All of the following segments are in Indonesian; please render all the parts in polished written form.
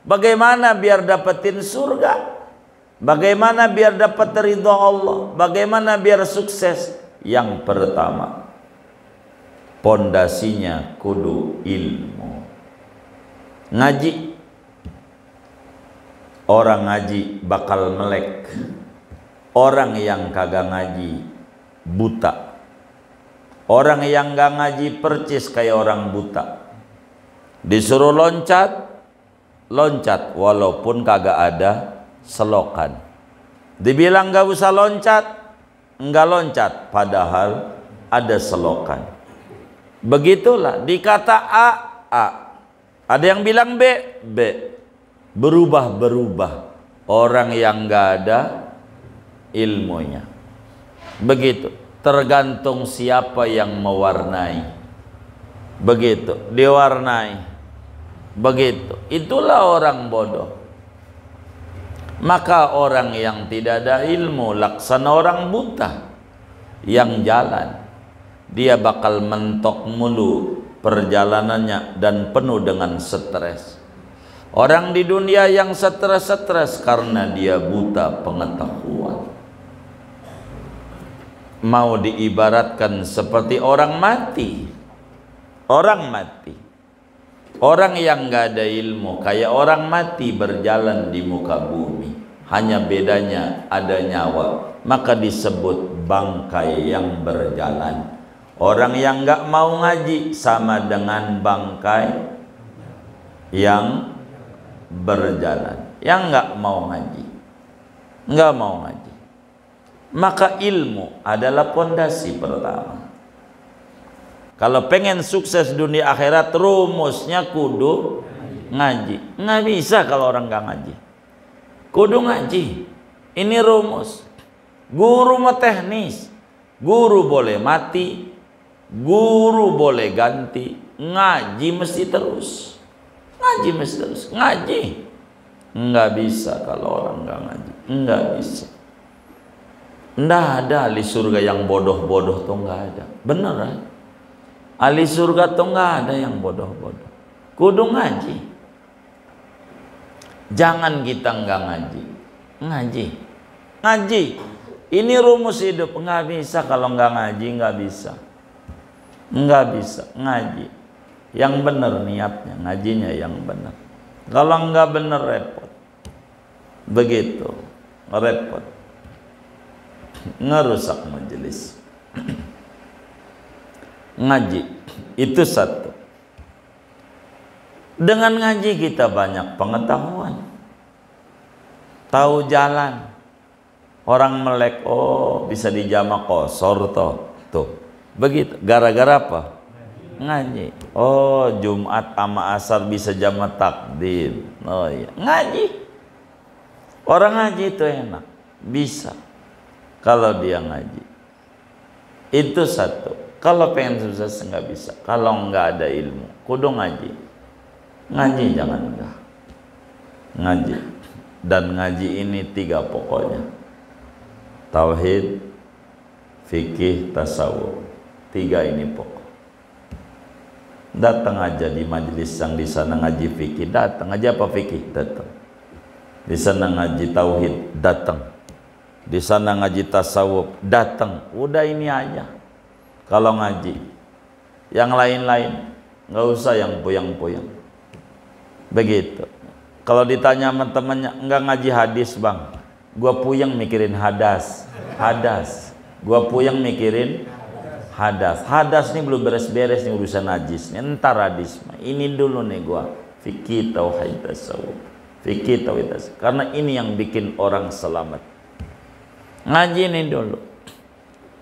Bagaimana biar dapetin surga? Bagaimana biar dapat ridho Allah? Bagaimana biar sukses? Yang pertama, pondasinya kudu ilmu. Ngaji. Orang ngaji bakal melek. Orang yang kagak ngaji buta. Orang yang gak ngaji percis kayak orang buta. Disuruh loncat, loncat walaupun kagak ada selokan. Dibilang gak usah loncat, enggak loncat padahal ada selokan. Begitulah dikata A, A. Ada yang bilang B, B. Berubah-berubah orang yang gak ada ilmunya. Begitu, tergantung siapa yang mewarnai. Begitu, diwarnai. Begitu, itulah orang bodoh. Maka orang yang tidak ada ilmu laksana orang buta yang jalan, dia bakal mentok mulu perjalanannya dan penuh dengan stres. Orang di dunia yang stres karena dia buta pengetahuan. Mau diibaratkan seperti orang mati. Orang mati. Orang yang gak ada ilmu kayak orang mati berjalan di muka bumi. Hanya bedanya ada nyawa, maka disebut bangkai yang berjalan. Orang yang gak mau ngaji sama dengan bangkai yang berjalan, yang gak mau ngaji, gak mau ngaji. Maka ilmu adalah pondasi pertama. Kalau pengen sukses dunia akhirat, rumusnya kudu ngaji. Nggak bisa kalau orang nggak ngaji. Kudu ngaji. Ini rumus. Guru mah teknis. Guru boleh mati, guru boleh ganti. Ngaji mesti terus. Ngaji mesti terus. Ngaji. Nggak bisa kalau orang nggak ngaji. Nggak bisa. Nggak ada ahli surga yang bodoh-bodoh tuh nggak ada. Beneran. Ahli surga tuh nggak ada yang bodoh-bodoh. Kudu ngaji. Jangan kita nggak ngaji. Ngaji. Ngaji. Ini rumus hidup. Nggak bisa kalau nggak ngaji, nggak bisa. Nggak bisa. Ngaji. Yang benar niatnya, ngajinya yang benar. Kalau nggak benar repot. Begitu. Repot. Ngerusak majelis. Ngaji itu satu. Dengan ngaji kita banyak pengetahuan, tahu jalan. Orang melek, oh bisa dijama kosor tuh. Begitu. Gara-gara apa? Ngaji. Oh Jumat sama Asar bisa jama takdim. Oh iya, ngaji. Orang ngaji itu enak, bisa kalau dia ngaji. Itu satu. Kalau pengen sukses nggak bisa. Kalau nggak ada ilmu, kudu ngaji. Ngaji jangan enggak. Ngaji. Dan ngaji ini 3 pokoknya. Tauhid, fikih, tasawuf. 3 ini pokok. Datang aja di majelis yang di sana ngaji fikih, datang aja apa fikih, datang. Di sana ngaji tauhid, datang. Di sana ngaji tasawuf, datang. Udah ini aja. Kalau ngaji, yang lain-lain nggak usah yang puyang-puyang. Begitu. Kalau ditanya sama temannya, nggak ngaji hadis bang, gua puyang mikirin hadas. Gua puyang mikirin hadas. Hadas nih belum beres-beres nih urusan najis. Ntar hadis. Ini dulu nih gua fikih tauhid tasawuf. Fikih tauhid tasawuf. Karena ini yang bikin orang selamat. Ngaji ini dulu.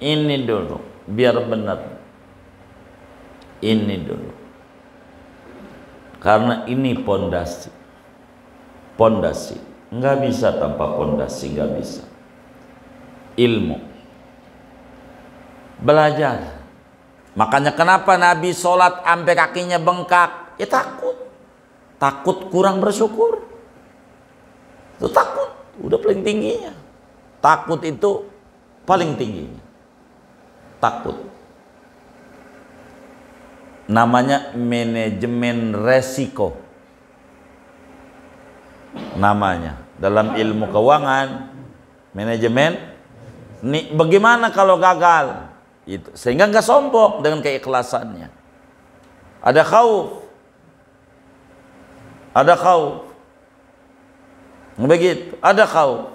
Ini dulu. Biar benar. Ini dulu. Karena ini pondasi. Pondasi. Nggak bisa tanpa pondasi, nggak bisa. Ilmu. Belajar. Makanya kenapa Nabi sholat sampai kakinya bengkak? Ya takut. Takut kurang bersyukur. Itu takut. Udah paling tingginya. Takut itu paling tingginya. Takut. Namanya manajemen resiko. namanya dalam ilmu keuangan, manajemen. Nih, bagaimana kalau gagal? Itu sehingga nggak sombong dengan keikhlasannya. Ada khauf, ada khauf, begitu, ada khauf.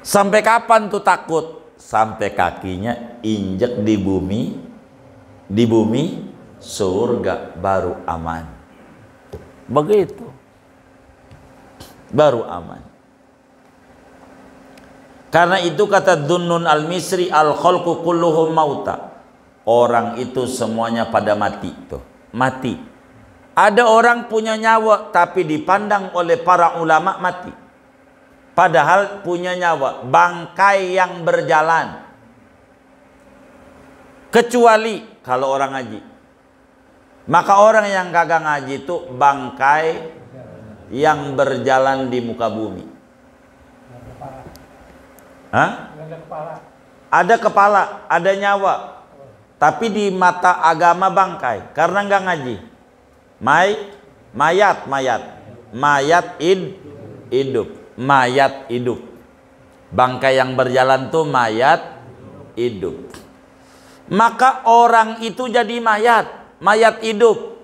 Sampai kapan tuh takut? Sampai kakinya injek di bumi surga baru aman. Begitu, baru aman. Karena itu kata Dunnun al-Misri, al-khalqu kulluhum mauta. Orang itu semuanya pada mati tuh, mati. Ada orang punya nyawa tapi dipandang oleh para ulama mati. Padahal punya nyawa, bangkai yang berjalan. Kecuali kalau orang ngaji. Maka orang yang kagak ngaji itu bangkai yang berjalan di muka bumi. Hah? Ada kepala, ada nyawa, tapi di mata agama bangkai karena nggak ngaji. Mayat hidup. Bangkai yang berjalan tuh mayat hidup. Maka orang itu jadi mayat hidup.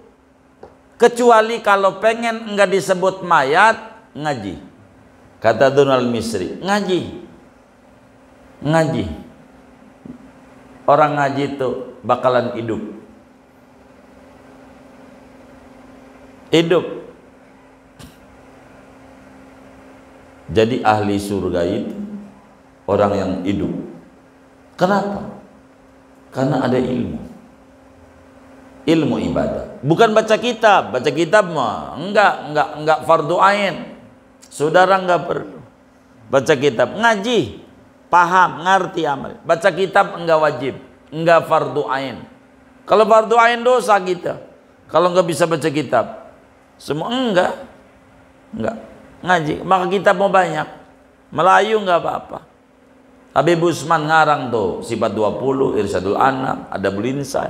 Kecuali kalau pengen nggak disebut mayat, ngaji. Kata Dunnun al-Misri, ngaji. Orang ngaji itu bakalan hidup. Jadi ahli surga itu orang yang hidup. Kenapa? Karena ada ilmu ibadah. Bukan baca kitab mah enggak fardu ain. Saudara enggak perlu baca kitab, ngaji. Paham, ngerti, amal. Baca kitab enggak wajib, enggak fardu ain. Kalau fardu ain dosa kita. Kalau enggak bisa baca kitab, semua enggak. Ngaji, maka kitab mau banyak. Melayu enggak apa-apa. Habib Usman ngarang tuh Sifat 20, Irsyadul Anam, ada Bulinsan.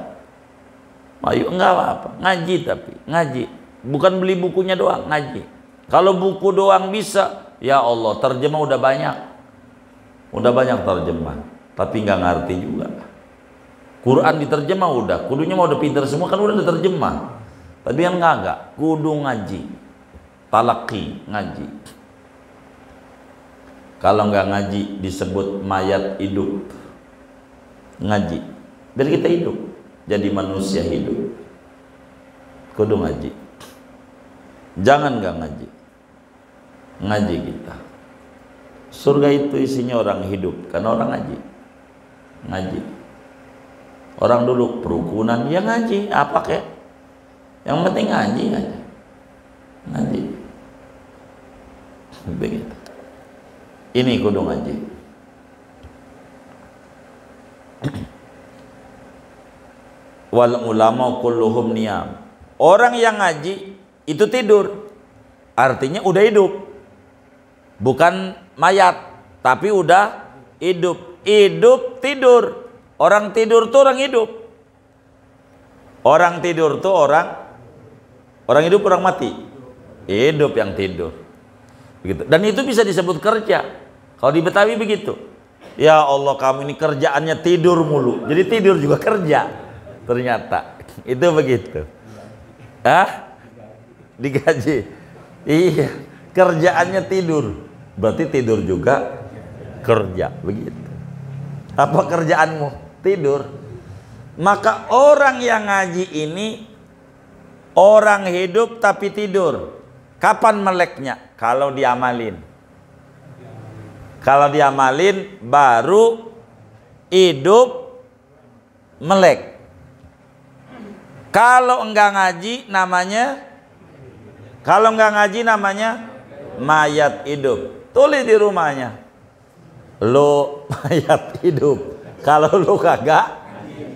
Melayu enggak apa-apa. Ngaji tapi, ngaji. Bukan beli bukunya doang, ngaji. Kalau buku doang bisa, ya Allah, terjemah udah banyak. Udah banyak terjemah, tapi nggak ngerti juga. Quran diterjemah udah, kudunya mau udah pinter semua kan udah diterjemah. Tapi yang enggak, kudu ngaji, talaki ngaji. Kalau nggak ngaji disebut mayat hidup. Ngaji, biar kita hidup, jadi manusia hidup. Kudu ngaji. Jangan nggak ngaji. Ngaji kita. Surga itu isinya orang hidup karena orang ngaji. Orang dulu perukunan ya ngaji, apa kek? Yang penting ngaji aja. Ngaji. Begitu. Ini kudu ngaji. Wal ulama kulluhum niyam. Orang yang ngaji itu tidur. Artinya udah hidup. Bukan mayat, tapi udah hidup. Hidup tidur. Orang tidur tuh orang hidup. Orang tidur tuh orang hidup, orang mati. Hidup yang tidur. Begitu. Dan itu bisa disebut kerja. Kalau di Betawi begitu. Ya Allah, kamu ini kerjaannya tidur mulu. Jadi tidur juga kerja. Ternyata itu begitu. Digaji. Iya, kerjaannya tidur. Berarti tidur juga kerja, begitu. Apa kerjaanmu? Tidur. Maka orang yang ngaji ini orang hidup tapi tidur. Kapan meleknya? Kalau diamalin. Kalau diamalin baru hidup melek. Kalau enggak ngaji namanya mayat hidup. Tulis di rumahnya, lo mayat hidup. Kalau lo kagak,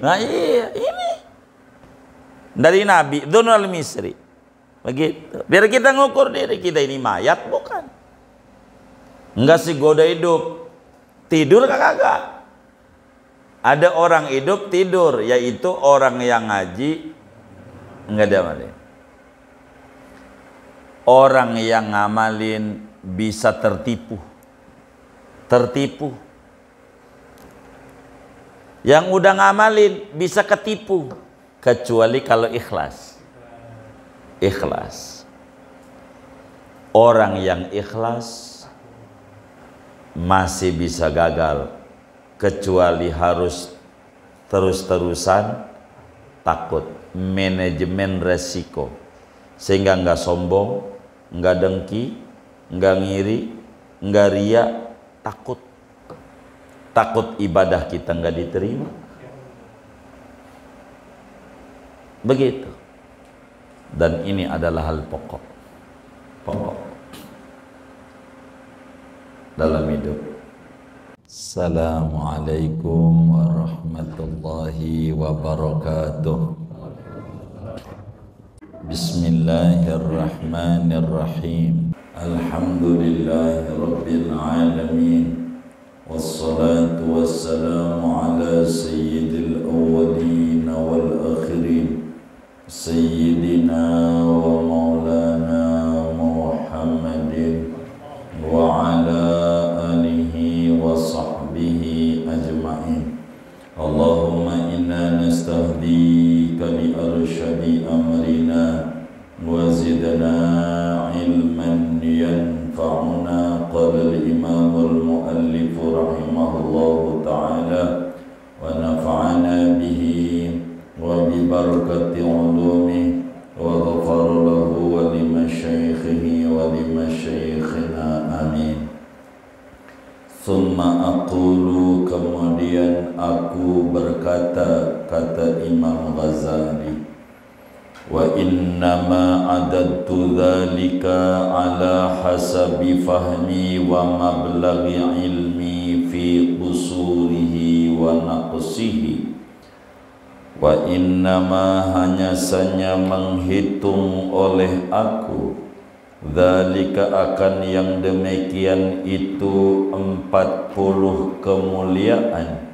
nah iya ini dari Nabi Dunnun al-Misri begitu. Biar kita ngukur diri kita ini mayat bukan. Enggak sih, goda hidup tidur kagak. Ada orang hidup tidur, yaitu orang yang ngaji enggak diamalin. Orang yang ngamalin bisa tertipu. Yang udah ngamalin bisa ketipu, kecuali kalau ikhlas. Orang yang ikhlas masih bisa gagal, kecuali harus terus-terusan takut, manajemen resiko, sehingga nggak sombong, nggak dengki, nggak ngiri, nggak ria, takut ibadah kita nggak diterima. Begitu. Dan ini adalah hal pokok dalam hidup. Assalamualaikum warahmatullahi wabarakatuh. Bismillahirrahmanirrahim. Alhamdulillahi rabbil alamin. Wassalatu wassalamu ala sayyidil awwalin wal akhirin, sayyidina wa maulana Muhammadin wa ala alihi wa sahbihi ajma'in. Allahumma inna nastahdika li arsyadi amrina wa zidna ilman yanfa'una. Qala al-imam al-muallif rahimahullahu ta'ala wa nafa'ana bihi wa bi barakati ulumi wa ghafara lahu wa li masyaikhihi wa li masyaikhina amin. Thumma aqulu, kemudian aku berkata, kata Imam Ghazali, wa innama adadtu dhalika ala hasabi fahmi wa mablaghi ilmi fi qusurihi wa naqsihi. Wa innama hanya saja menghitung oleh aku dzalika akan yang demikian itu 40 kemuliaan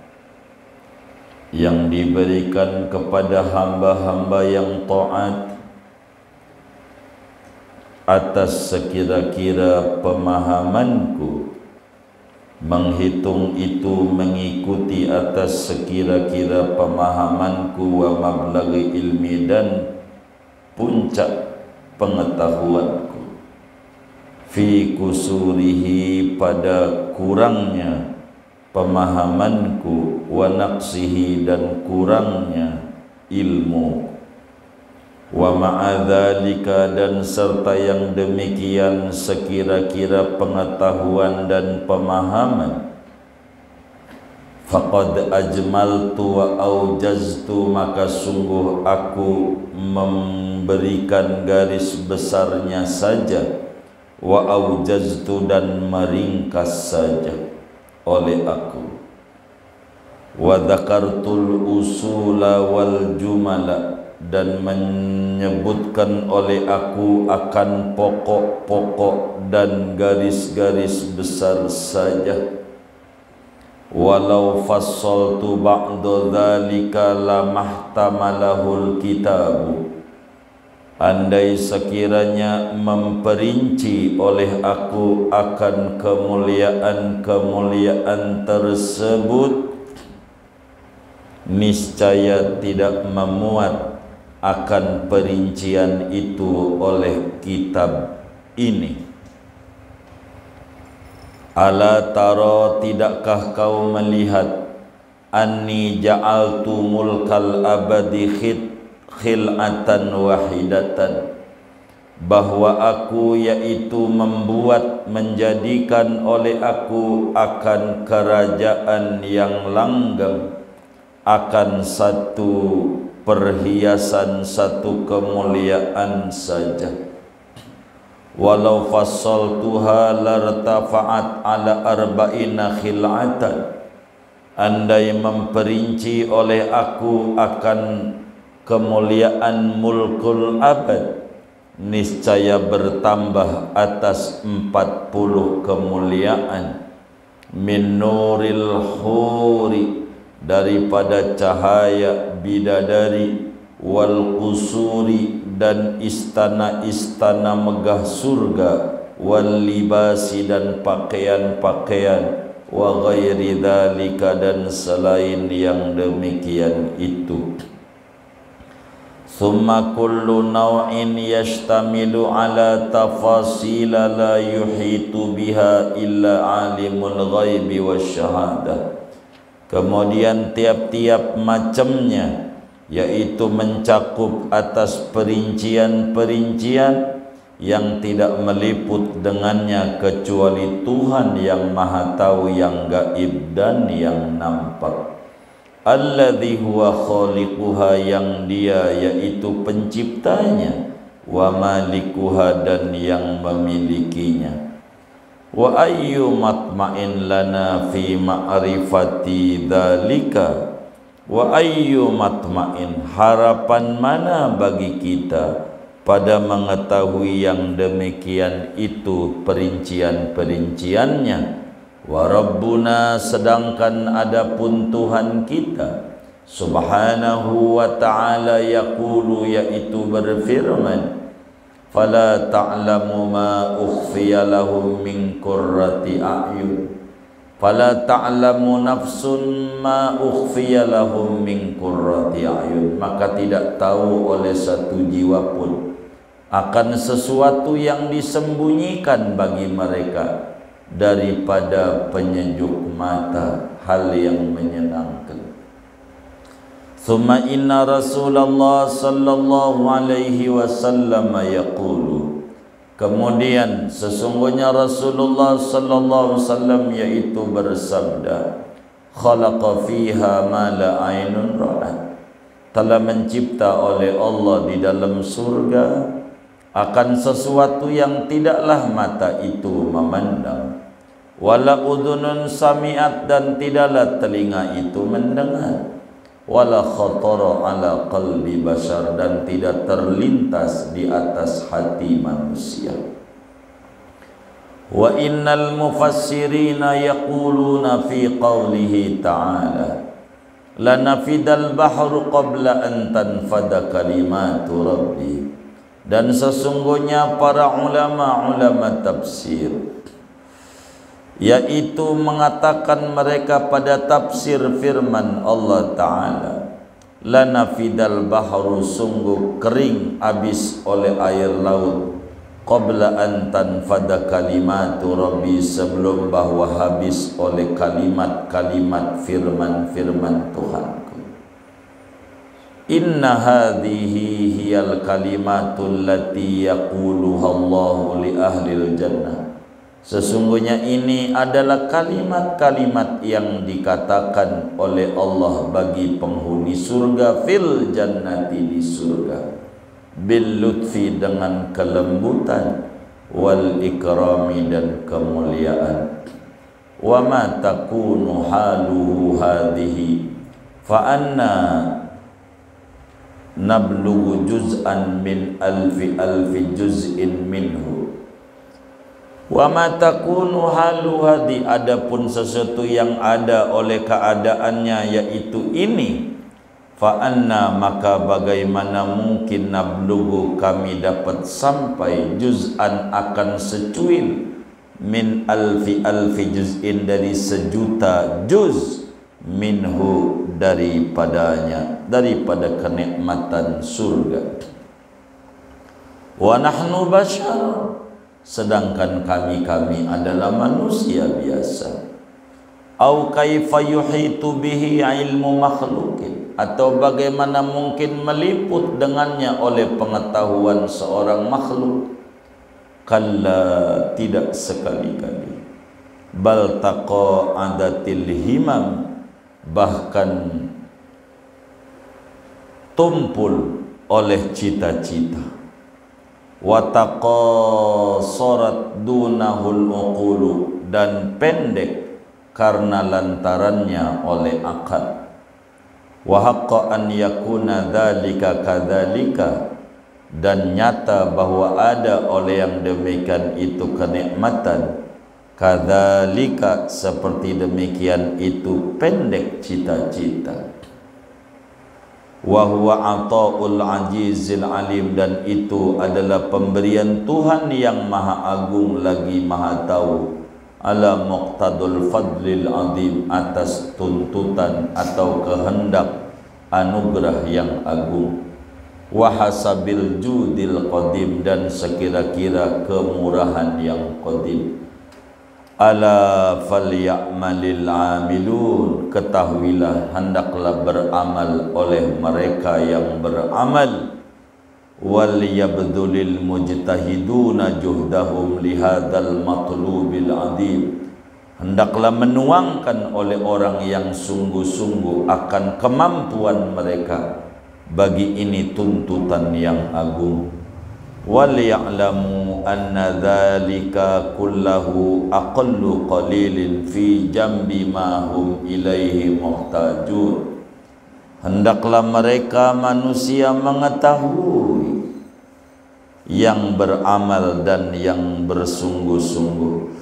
yang diberikan kepada hamba-hamba yang taat atas sekira-kira pemahamanku. Menghitung itu mengikuti atas sekira-kira pemahamanku wa mablaghi ilmi, dan puncak pengetahuanku, fi kusurihi pada kurangnya pemahamanku, wa naqsihi dan kurangnya ilmu, wa ma'adzalika dan serta yang demikian sekira-kira pengetahuan dan pemahaman, faqad ajmaltu wa aujaztu maka sungguh aku memberikan garis besarnya saja, wa aujaztu dan meringkas saja oleh aku, wa dzakartul usula wal jumala dan menyebutkan oleh aku akan pokok-pokok dan garis-garis besar saja. Walau fassaltu ba'da dzalika lamahtamalahul kitabu, andai sekiranya memperinci oleh aku akan kemuliaan-kemuliaan tersebut, niscaya tidak memuat akan perincian itu oleh kitab ini. Ala tara, tidakkah kau melihat, anni ja'altu mulkal abadi khil'atan wahidatan, bahwa aku yaitu membuat, menjadikan oleh aku akan kerajaan yang langgeng, akan satu perhiasan, satu kemuliaan saja. Walau fassaltuha lartafa'at ala arba'ina khil'atan, andai memperinci oleh aku akan kemuliaan mulkul abad, niscaya bertambah atas 40 kemuliaan. Min nuril huri, daripada cahaya bidadari, wal qusuri dan istana-istana megah surga, wal libasi dan pakaian-pakaian, wa ghairi dzalika dan selain yang demikian itu. Summa kullu naw'in yashtamilu ala tafasila la yuhitu biha illa alimul ghaibi wasyahadah. Kemudian tiap-tiap macamnya, yaitu mencakup atas perincian-perincian yang tidak meliput dengannya kecuali Tuhan yang Maha Tahu yang gaib dan yang nampak. Alladzi huwa khaliquha, yang dia yaitu penciptanya, wa malikuha dan yang memilikinya. Wa ayyu matma'in lana fi ma'rifati dzalika, wa ayyu matma'in, harapan mana bagi kita pada mengetahui yang demikian itu perincian-perinciannya. Wa rabbuna, sedangkan adapun Tuhan kita subhanahu wa ta'ala yaqulu, yaitu berfirman, fala ta'lamu ma ukhfiya lahum min qurrati a'yun, fala ta'lamu nafsun ma ukhfiya lahum min qurrati a'yun, maka tidak tahu oleh satu jiwa pun akan sesuatu yang disembunyikan bagi mereka daripada penyejuk mata, hal yang menyenangkan. Thumma inna Rasulullah sallallahu alaihi wasallam yaqulu, kemudian sesungguhnya Rasulullah sallallahu alaihi wasallam yaitu bersabda, khalaqa fiha ma la ainun ra'at, telah mencipta oleh Allah di dalam surga akan sesuatu yang tidaklah mata itu memandang, wala udhunun sami'at, dan tidaklah telinga itu mendengar, wala khatara ala qalbi bashar, dan tidak terlintas di atas hati manusia. Wa innal mufassirina yaquluna fi qawlihi ta'ala, lanafidal bahru qabla an tanfada kalimatu rabbi, dan sesungguhnya para ulama-ulama tafsir yaitu mengatakan mereka pada tafsir firman Allah Ta'ala, lanafidal bahru, sungguh kering habis oleh air laut, qabla an tanfada kalimatu rabbi, sebelum bahwa habis oleh kalimat-kalimat firman-firman Tuhanku. Inna hadhihi hiyal kalimatul lati yaquluha Allahu li ahlil jannah, sesungguhnya ini adalah kalimat-kalimat yang dikatakan oleh Allah bagi penghuni surga, fil jannati, di surga, bil lutfi, dengan kelembutan, wal ikrami, dan kemuliaan. Wa ma takunu haluhu hadhihi fa anna nablughu juz'an min alfi juz'in minhu. Wa ma takunu halu hadi, adapun sesuatu yang ada oleh keadaannya yaitu ini, fa anna, maka bagaimana mungkin nablughu, kami dapat sampai, juz'an, akan secuil, min alfi juz'in, dari sejuta juz, minhu, daripadanya, daripada kenikmatan surga. Wa nahnu bashar, sedangkan kami adalah manusia biasa. Au kaifa yuhitu bihi ilmu makhlukin, atau bagaimana mungkin meliput dengannya oleh pengetahuan seorang makhluk. Kalla, tidak sekali-kali. Bal taqa'adatil himam, bahkan tumpul oleh cita-cita. Wa taqasarat dunahul uqulu, dan pendek karena lantarannya oleh akal. Wa haqqa an yakuna dzalika kadzalika, dan nyata bahwa ada oleh yang demikian itu kenikmatan, kadzalika, seperti demikian itu pendek cita-cita. wa huwa ata'ul azizil alim, dan itu adalah pemberian Tuhan yang maha agung lagi maha tahu, ala muqtadul fadlil azim, atas tuntutan atau kehendak anugerah yang agung, wa hasabil judil qadim, dan sekira-kira kemurahan yang qadim. Ala falyamalil amilun, ketahuilah hendaklah beramal oleh mereka yang beramal, wal yabdulil mujtahiduna juhdahum lihadzal matlubil adim, hendaklah menuangkan oleh orang yang sungguh-sungguh akan kemampuan mereka bagi ini tuntutan yang agung. Wal ya'lamu anna dzalika kullahu aqallu qalilin fi jambi ma hum ilaihi muhtajun, hendaklah mereka manusia mengetahui yang beramal dan yang bersungguh-sungguh,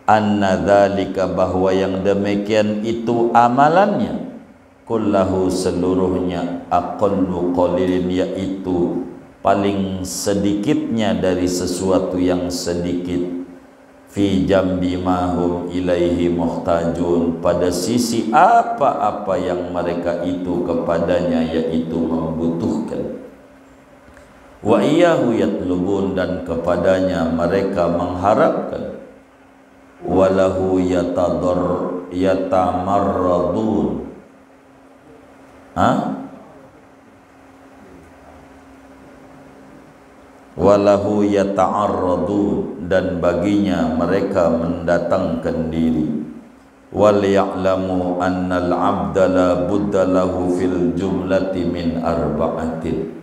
anna dzalika, bahwa yang demikian itu amalannya, kullahu seluruhnya, aqallu qalilin, yaitu paling sedikitnya dari sesuatu yang sedikit, fi jambi mahum ilaihi muhtajun, pada sisi apa-apa yang mereka itu kepadanya, yaitu membutuhkan. Wa iyyahu yatlubun, dan kepadanya mereka mengharapkan. Walahu yatamarradun, walahu yata'arradun, dan baginya mereka mendatangkan diri. Wal ya'lamu annal abda la budda lahu fil jumlati min arba'atin,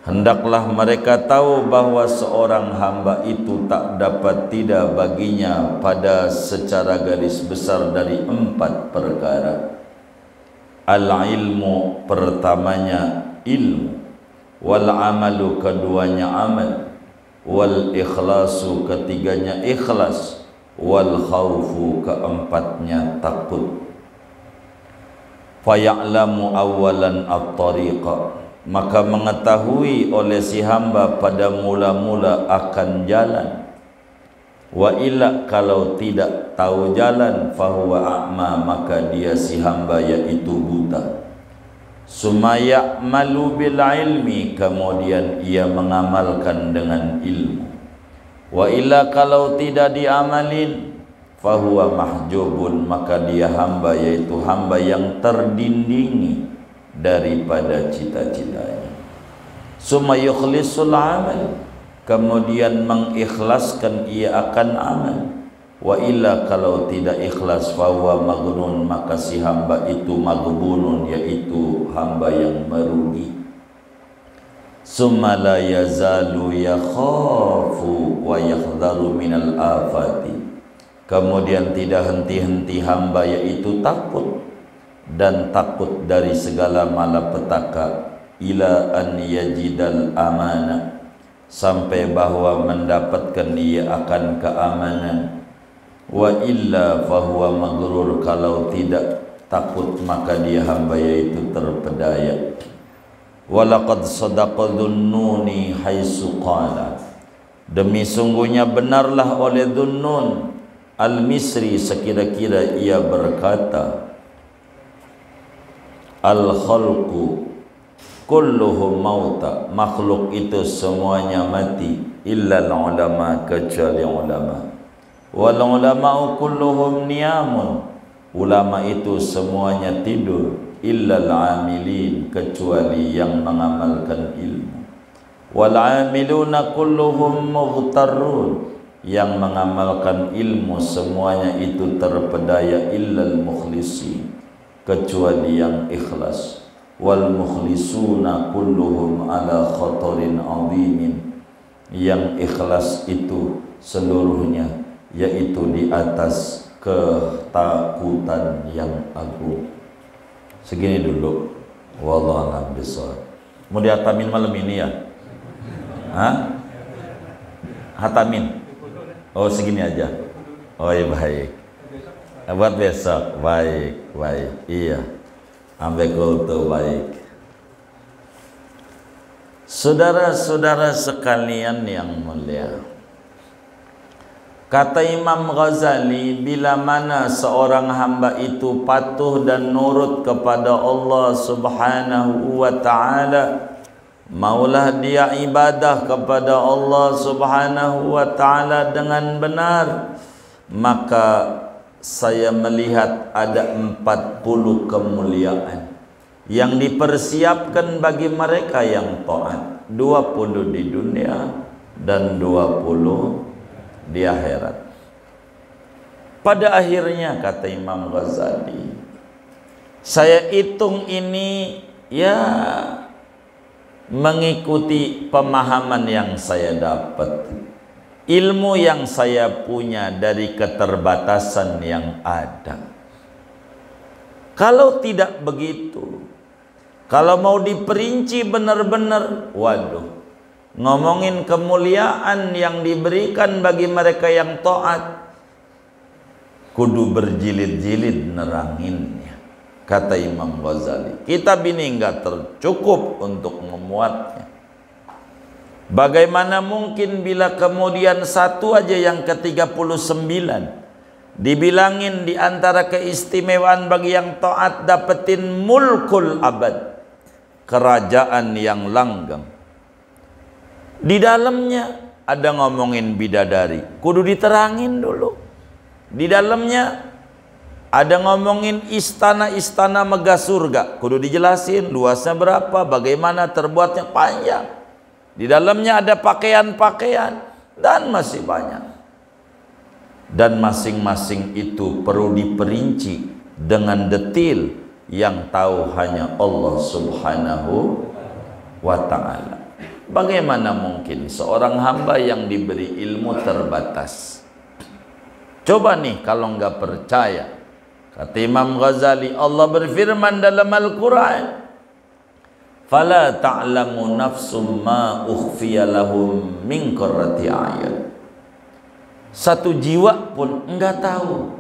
hendaklah mereka tahu bahwa seorang hamba itu tak dapat tidak baginya pada secara garis besar dari 4 perkara. Al-ilmu, pertamanya ilmu, wal amalu, keduanya amal, wal ikhlasu, ketiganya ikhlas, wal khaufu, keempatnya takut. Faya'lamu awalan at-tariqa, maka mengetahui oleh si hamba pada mula-mula akan jalan. Wa illa, kalau tidak tahu jalan, fahuwa a'ma, maka dia si hamba yaitu buta. Sumaya malu bil ilmi, kemudian ia mengamalkan dengan ilmu. Wa illa, kalau tidak diamalin, fahuwa mahjubun, maka dia hamba yaitu hamba yang terdindingi daripada cita-citanya. Summa yukhlisul amal, kemudian mengikhlaskan ia akan amal. Wa illa, kalau tidak ikhlas, fahuwa maghnun, maka si hamba itu maghbunun, yaitu hamba yang merugi. Summa la yazalu yakhafu wa yahdharu minal afati, kemudian tidak henti-henti hamba yaitu takut dan takut dari segala malapetaka, ila an yajidal amanah, sampai bahwa mendapatkan ia akan keamanan. Wa illa fahuwa maghrur, kalau tidak takut maka dia hamba yaitu terpedaya. Walaqad sadaqa dhunnuni haitsu qala, demi sungguhnya benarlah oleh Dhunnun al-Misri sekira-kira ia berkata, al-khalqu kulluhum mauta, makhluk itu semuanya mati, illa al-ulama, kecuali ulama. Wal ulama'u kulluhum niyamun, ulama itu semuanya tidur, illa al-amilin, kecuali yang mengamalkan ilmu. Wal amiluna kulluhum mughtarrun, yang mengamalkan ilmu semuanya itu terpedaya, illa al-mukhlisin, kecuali yang ikhlas. Wal mukhlisuna kulluhum ala khatarin azimin, yang ikhlas itu seluruhnya yaitu di atas ketakutan yang agung. Segini dulu. Wallahu a'lam bishawab. Mau dihatamin malam ini ya? Hah? Hatamin? Oh segini aja. Oh iya, baik. Buat besok. Baik, baik. Iya. Ambil kultu, baik. Saudara-saudara sekalian yang mulia, kata Imam Ghazali, bila mana seorang hamba itu patuh dan nurut kepada Allah Subhanahu wa ta'ala, maulah dia ibadah kepada Allah Subhanahu wa ta'ala dengan benar, maka saya melihat ada 40 kemuliaan yang dipersiapkan bagi mereka yang taat, 20 di dunia dan 20 di akhirat. Pada akhirnya kata Imam Ghazali, saya hitung ini ya mengikuti pemahaman yang saya dapat, ilmu yang saya punya dari keterbatasan yang ada. Kalau tidak begitu, kalau mau diperinci benar-benar, waduh, ngomongin kemuliaan yang diberikan bagi mereka yang taat, kudu berjilid-jilid neranginnya, kata Imam Ghazali. Kitab ini enggak tercukup untuk memuatnya. Bagaimana mungkin bila kemudian satu aja yang ke-39 dibilangin di antara keistimewaan bagi yang taat dapetin mulkul abad, kerajaan yang langgeng. Di dalamnya ada ngomongin bidadari, kudu diterangin dulu. Di dalamnya ada ngomongin istana-istana megah surga, kudu dijelasin luasnya berapa, bagaimana terbuatnya, panjang. Di dalamnya ada pakaian-pakaian dan masih banyak. Dan masing-masing itu perlu diperinci dengan detail yang tahu hanya Allah Subhanahu wa ta'ala. Bagaimana mungkin seorang hamba yang diberi ilmu terbatas? Coba nih kalau nggak percaya, kata Imam Ghazali, Allah berfirman dalam Al-Quran, "Fala ta'lamu nafsum ma ukhfiya lahum min qurrati a'yun." Satu jiwa pun enggak tahu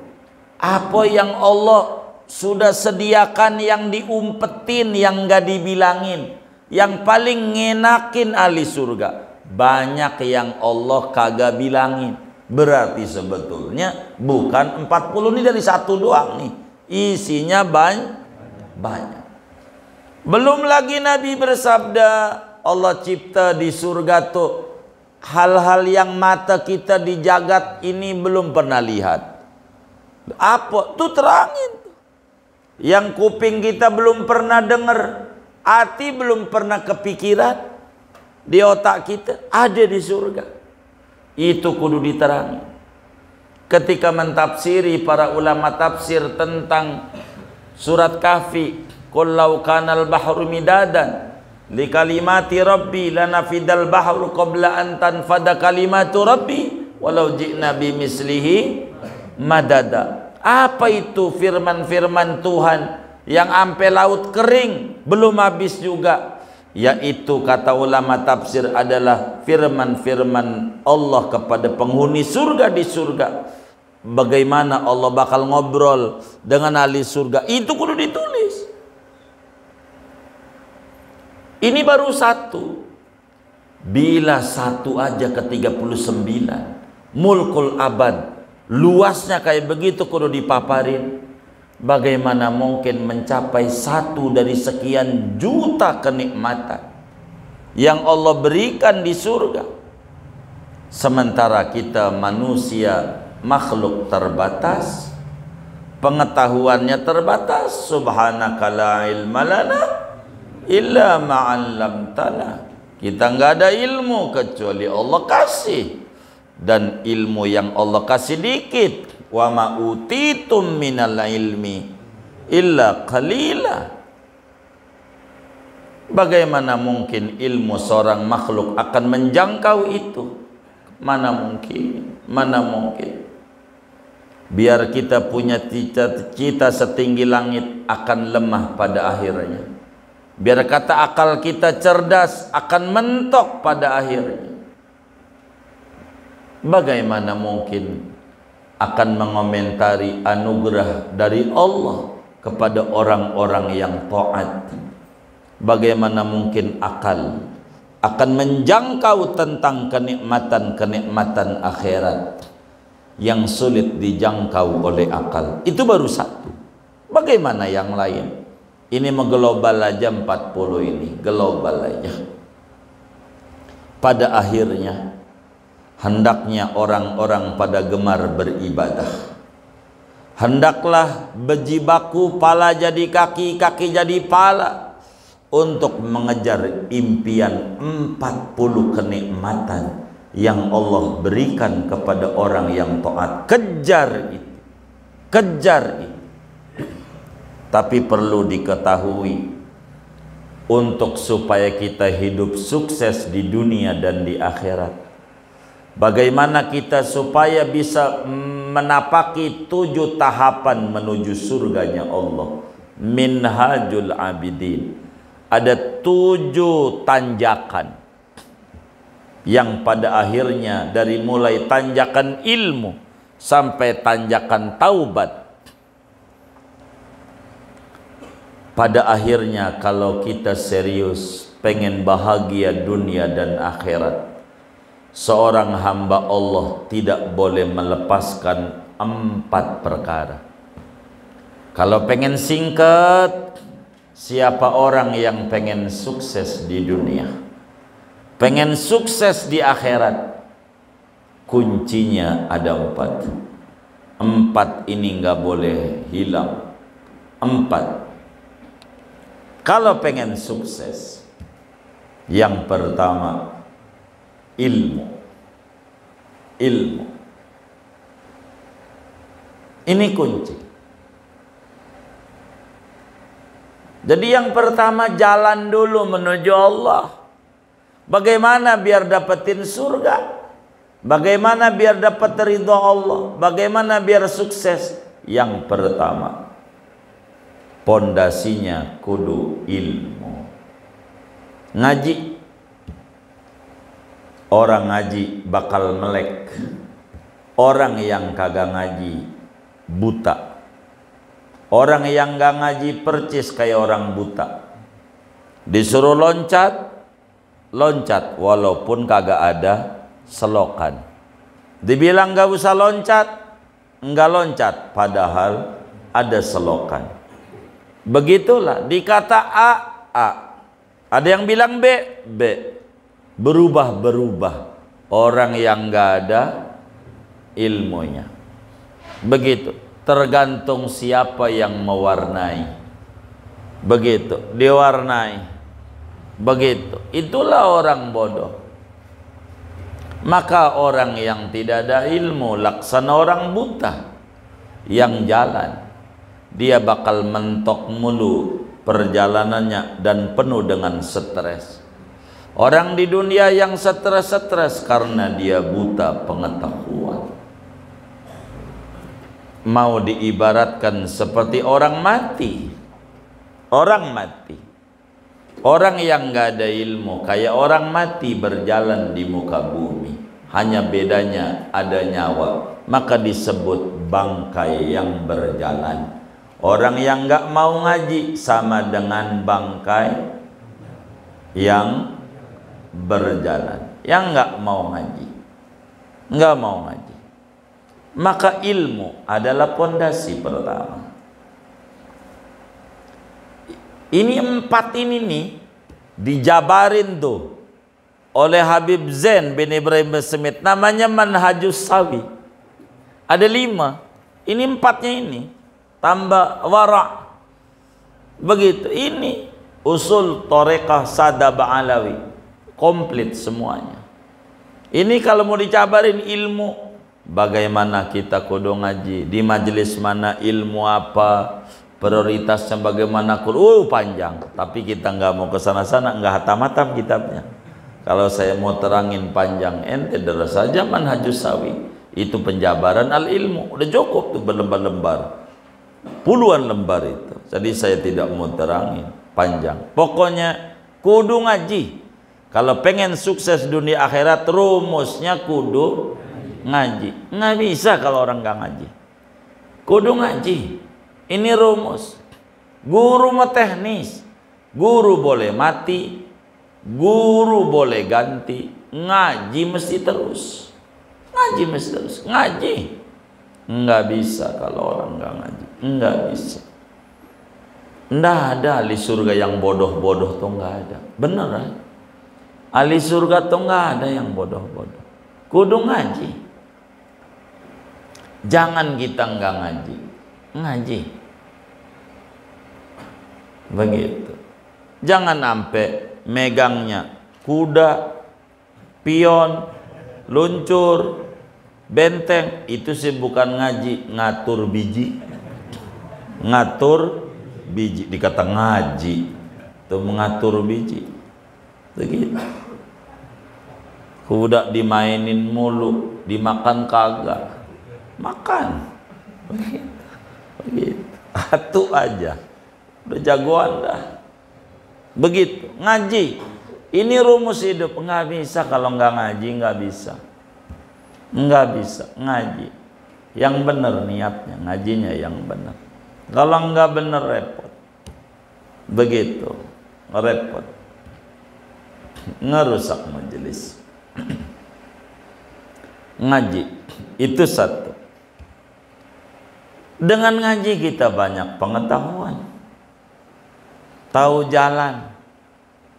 apa yang Allah sudah sediakan, yang diumpetin, yang enggak dibilangin, yang paling ngenakin ahli surga. Banyak yang Allah kagak bilangin. Berarti sebetulnya bukan 40 ini dari satu doang nih, isinya banyak. Belum lagi Nabi bersabda, Allah cipta di surga tuh hal-hal yang mata kita di jagat ini belum pernah lihat. Apa? Tuh terangin. Yang kuping kita belum pernah dengar, hati belum pernah kepikiran, di otak kita ada di surga. Itu kudu diterangin. Ketika mentafsiri para ulama tafsir tentang surat Kahfi, qul law kanal bahru midadan li kalimati rabbi lanafidal bahru qabla an tanfada kalimatu rabbi walau ji'na bimislihi madada. Apa itu firman-firman Tuhan yang ampe laut kering belum habis juga? Yaitu kata ulama tafsir adalah firman-firman Allah kepada penghuni surga di surga. Bagaimana Allah bakal ngobrol dengan ahli surga, itu kudu ditulis. Ini baru satu. Bila satu aja ke-39 mulkul abad, luasnya kayak begitu kudu dipaparin. Bagaimana mungkin mencapai satu dari sekian juta kenikmatan yang Allah berikan di surga, sementara kita manusia makhluk terbatas, pengetahuannya terbatas. Subhanaka la ilma lana illa ma'allamtana. Kita nggak ada ilmu kecuali Allah kasih, dan ilmu yang Allah kasih dikit. Wa ma utitum minal ilmi illa qalila. Bagaimana mungkin ilmu seorang makhluk akan menjangkau itu? Mana mungkin, mana mungkin. Biar kita punya cita-cita setinggi langit, akan lemah pada akhirnya. Biar kata akal kita cerdas, akan mentok pada akhirnya. Bagaimana mungkin akan mengomentari anugerah dari Allah kepada orang-orang yang taat? Bagaimana mungkin akal akan menjangkau tentang kenikmatan-kenikmatan akhirat yang sulit dijangkau oleh akal. Itu baru satu. Bagaimana yang lain? Ini mengglobal aja 40 ini, global aja. Pada akhirnya hendaknya orang-orang pada gemar beribadah. Hendaklah bejibaku pala jadi kaki, kaki jadi pala untuk mengejar impian 40 kenikmatan yang Allah berikan kepada orang yang taat. Kejar itu, kejar itu. Tapi perlu diketahui, untuk supaya kita hidup sukses di dunia dan di akhirat, bagaimana kita supaya bisa menapaki 7 tahapan menuju surganya Allah. Minhajul Abidin, ada 7 tanjakan yang pada akhirnya dari mulai tanjakan ilmu sampai tanjakan taubat, pada akhirnya kalau kita serius pengen bahagia dunia dan akhirat, seorang hamba Allah tidak boleh melepaskan 4 perkara. Kalau pengen singkat, siapa orang yang pengen sukses di dunia, pengen sukses di akhirat, kuncinya ada 4. 4 ini nggak boleh hilang. 4. Kalau pengen sukses, yang pertama ilmu. Ilmu ini kunci. Jadi yang pertama, jalan dulu menuju Allah. Bagaimana biar dapetin surga? Bagaimana biar dapat ridha Allah? Bagaimana biar sukses? Yang pertama, pondasinya kudu ilmu. Ngaji. Orang ngaji bakal melek. Orang yang kagak ngaji buta. Orang yang gak ngaji percis kayak orang buta. Disuruh loncat, loncat walaupun kagak ada selokan. Dibilang gak usah loncat, enggak loncat padahal ada selokan. Begitulah, dikata A, A. Ada yang bilang B, B. Berubah-berubah orang yang gak ada ilmunya. Begitu, tergantung siapa yang mewarnai. Begitu, diwarnai. Begitu, itulah orang bodoh. Maka orang yang tidak ada ilmu laksana orang buta yang jalan, dia bakal mentok mulu perjalanannya dan penuh dengan stres. Orang di dunia yang stres karena dia buta pengetahuan. Mau diibaratkan seperti orang mati. Orang mati. Orang yang gak ada ilmu kayak orang mati berjalan di muka bumi. Hanya bedanya ada nyawa, maka disebut bangkai yang berjalan. Orang yang gak mau ngaji sama dengan bangkai yang berjalan, yang nggak mau ngaji, nggak mau ngaji. Maka ilmu adalah pondasi pertama. Ini 4 ini nih dijabarin tuh oleh Habib Zain bin Ibrahim Smith, namanya Manhajus Sawi. Ada 5, ini 4-nya ini tambah wara. Begitu, ini usul Thariqah Sadab Alawi. Komplit semuanya. Ini kalau mau dicabarin ilmu, bagaimana kita kudu ngaji, di majelis mana ilmu apa, prioritasnya bagaimana, panjang. Tapi kita nggak mau ke sana-sana, nggak hatam-hatam kitabnya. Kalau saya mau terangin panjang, ente deras saja Manhajus Sawi. Itu penjabaran al ilmu, udah cukup tuh berlembar-lembar, puluhan lembar itu. Jadi saya tidak mau terangin panjang. Pokoknya kudu ngaji. Kalau pengen sukses dunia akhirat, rumusnya kudu ngaji. Nggak bisa kalau orang nggak ngaji. Kudu ngaji. Ini rumus. Guru mah teknis. Guru boleh mati, Guru boleh ganti, ngaji mesti terus. Ngaji mesti terus, ngaji. Enggak bisa kalau orang enggak ngaji, enggak bisa. Enggak ada ahli surga yang bodoh-bodoh tuh enggak ada. Beneran. Ahli surga tuh enggak ada yang bodoh-bodoh. Kudu ngaji. Jangan kita enggak ngaji. Ngaji. Begitu. Jangan sampai megangnya kuda, pion, luncur, benteng, itu sih bukan ngaji, ngatur biji. Ngatur biji, dikata ngaji itu mengatur biji. Begitu. Kuda dimainin mulu, dimakan kagak. Makan. Begitu. Begitu. Atu aja. Udah jagoan dah. Begitu. Ngaji. Ini rumus hidup. Nggak bisa kalau nggak ngaji, nggak bisa. Nggak bisa. Ngaji. Yang benar niatnya, ngajinya yang benar. Kalau nggak benar repot. Begitu. Repot. Ngerusak majelis. Ngaji. Itu satu. Dengan ngaji kita banyak pengetahuan. Tahu jalan.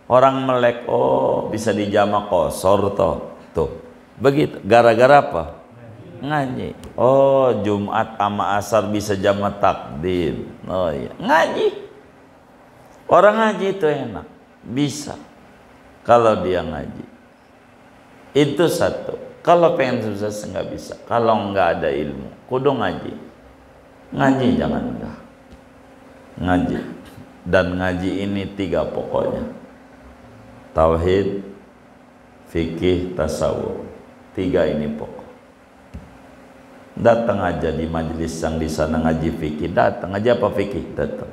Orang melek, oh bisa dijama kosor toh. Tuh. Begitu. Gara-gara apa? Ngaji. Oh, Jumat sama Asar bisa jama takdim. Oh iya, ngaji. Orang ngaji itu enak. Bisa. Kalau dia ngaji. Itu satu. Kalau pengen sukses nggak bisa. Kalau nggak ada ilmu, kudu ngaji. Ngaji jangan enggak. Ngaji. Dan ngaji ini 3 pokoknya. Tauhid, fikih, tasawuf. 3 ini pokok. Datang aja di majelis yang di sana ngaji fikih, datang aja apa fikih, datang.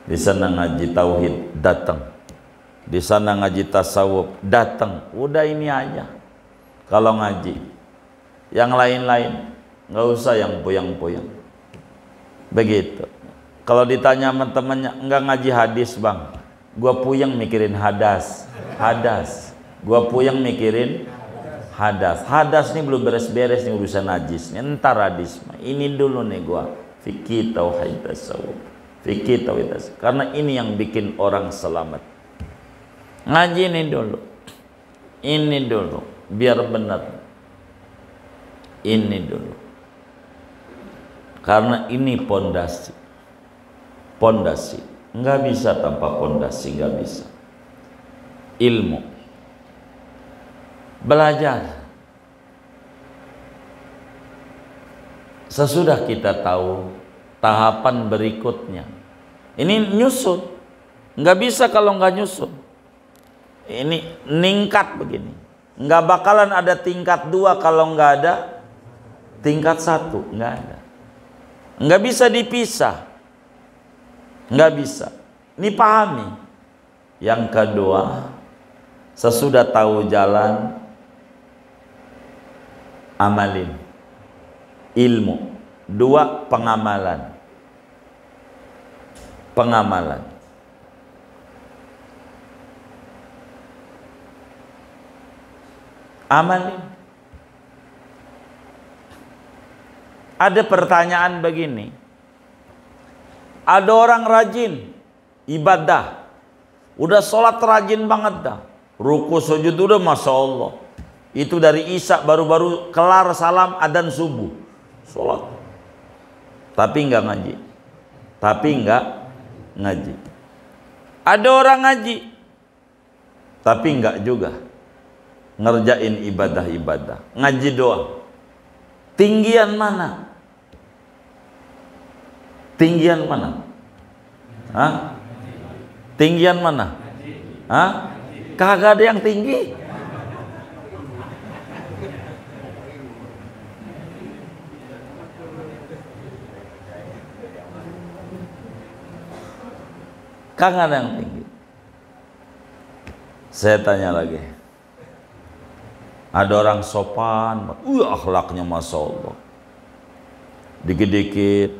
Di sana ngaji tauhid, datang. Di sana ngaji tasawuf, datang. Udah ini aja. Kalau ngaji, yang lain-lain nggak usah yang puyang-puyang. Begitu. Kalau ditanya sama temannya, enggak ngaji hadis bang, gua puyeng mikirin hadas. Hadas. Gua puyeng mikirin hadas. Hadas nih belum beres-beres nih urusan najis nih. Entar hadis. Ini dulu nih gua fikih tauhid tasawuf. Fikih tauhid tasawuf. Karena ini yang bikin orang selamat. Ngaji ini dulu. Ini dulu. Biar benar. Ini dulu. Karena ini pondasi. Pondasi. Nggak bisa tanpa pondasi, nggak bisa. Ilmu. Belajar. Sesudah kita tahu tahapan berikutnya. Ini nyusun. Nggak bisa kalau nggak nyusun. Ini ningkat begini. Nggak bakalan ada tingkat 2 kalau nggak ada tingkat 1. Nggak ada. Nggak bisa dipisah. Nggak bisa. Ini pahami. Yang kedua, sesudah tahu jalan, amalin. Ilmu. 2, pengamalan. Pengamalan. Amalin. Ada pertanyaan begini. Ada orang rajin ibadah, udah sholat rajin banget dah, ruku sujud udah masya Allah. Itu dari Isya baru-baru kelar salam adzan subuh, sholat. Tapi enggak ngaji. Tapi enggak ngaji. Ada orang ngaji, tapi enggak juga ngerjain ibadah-ibadah, ngaji doang. Tinggian mana? Tinggian mana? Hah? Tinggian mana? Hah? Kagak ada yang tinggi. Kagak ada yang tinggi. Saya tanya lagi. Ada orang sopan, akhlaknya masya Allah. Dikit-dikit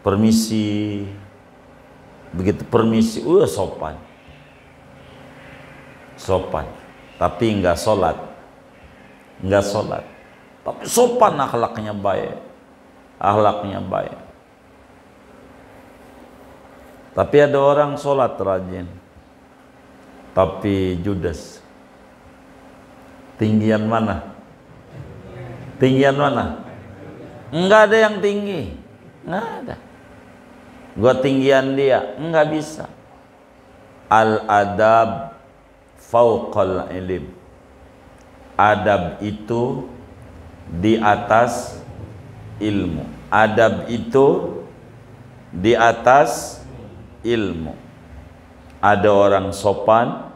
permisi, begitu permisi, sopan. sopan, tapi nggak sholat, tapi sopan, akhlaknya baik, Tapi ada orang sholat rajin, tapi judes. Tinggian mana? Enggak ada yang tinggi, enggak ada. Gua tinggian dia, enggak bisa. Al-adab fauqal ilm. Adab itu di atas ilmu. Adab itu di atas ilmu. Ada orang sopan,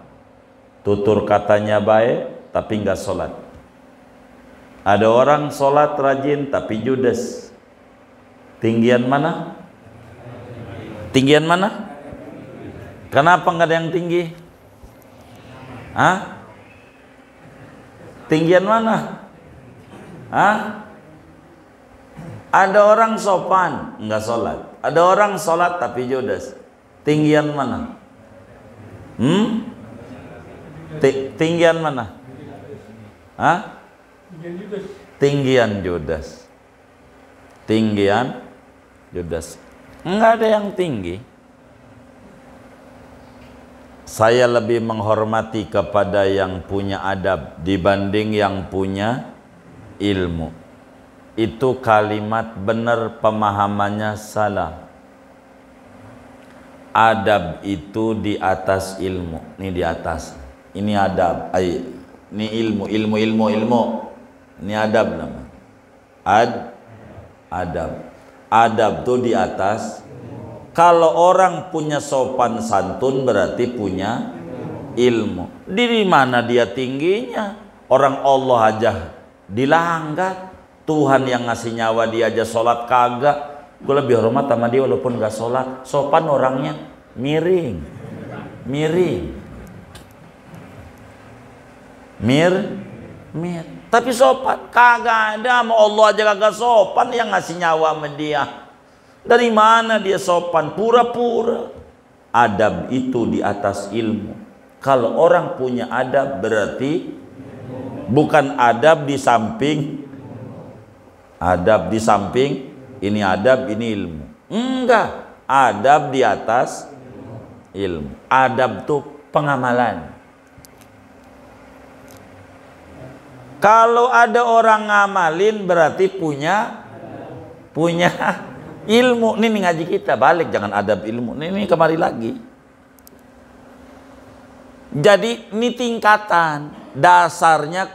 tutur katanya baik, tapi enggak sholat. Ada orang sholat rajin, tapi judes. Tinggian mana? Kenapa enggak ada yang tinggi? Hah? Tinggian mana? Hah? Ada orang sopan, enggak sholat. Ada orang sholat tapi judes. Tinggian mana? Tinggian mana? Hah? Tinggian judes. Enggak ada yang tinggi. Saya lebih menghormati kepada yang punya adab dibanding yang punya ilmu. Itu kalimat benar, pemahamannya salah. Adab itu di atas ilmu. Ini di atas. Ini adab. Ini ilmu. Ini adab nama. Adab. Adab itu di atas. Kalau orang punya sopan santun berarti punya ilmu. Di mana dia tingginya? Orang Allah aja dilanggar. Tuhan yang ngasih nyawa dia aja sholat kagak. Gue lebih hormat sama dia walaupun gak sholat. Sopan orangnya miring. Tapi sopan kagak ada. Sama Allah aja kagak sopan, yang ngasih nyawa sama dia. Dari mana dia sopan? Pura-pura. Adab itu di atas ilmu. Kalau orang punya adab berarti bukan adab di samping. Adab di samping, ini adab, ini ilmu. Enggak, adab di atas ilmu. Adab itu pengamalan. Kalau ada orang ngamalin berarti punya ilmu. Ini ngaji kita balik, jangan adab ilmu. Ini kemari lagi. Jadi ini tingkatan. Dasarnya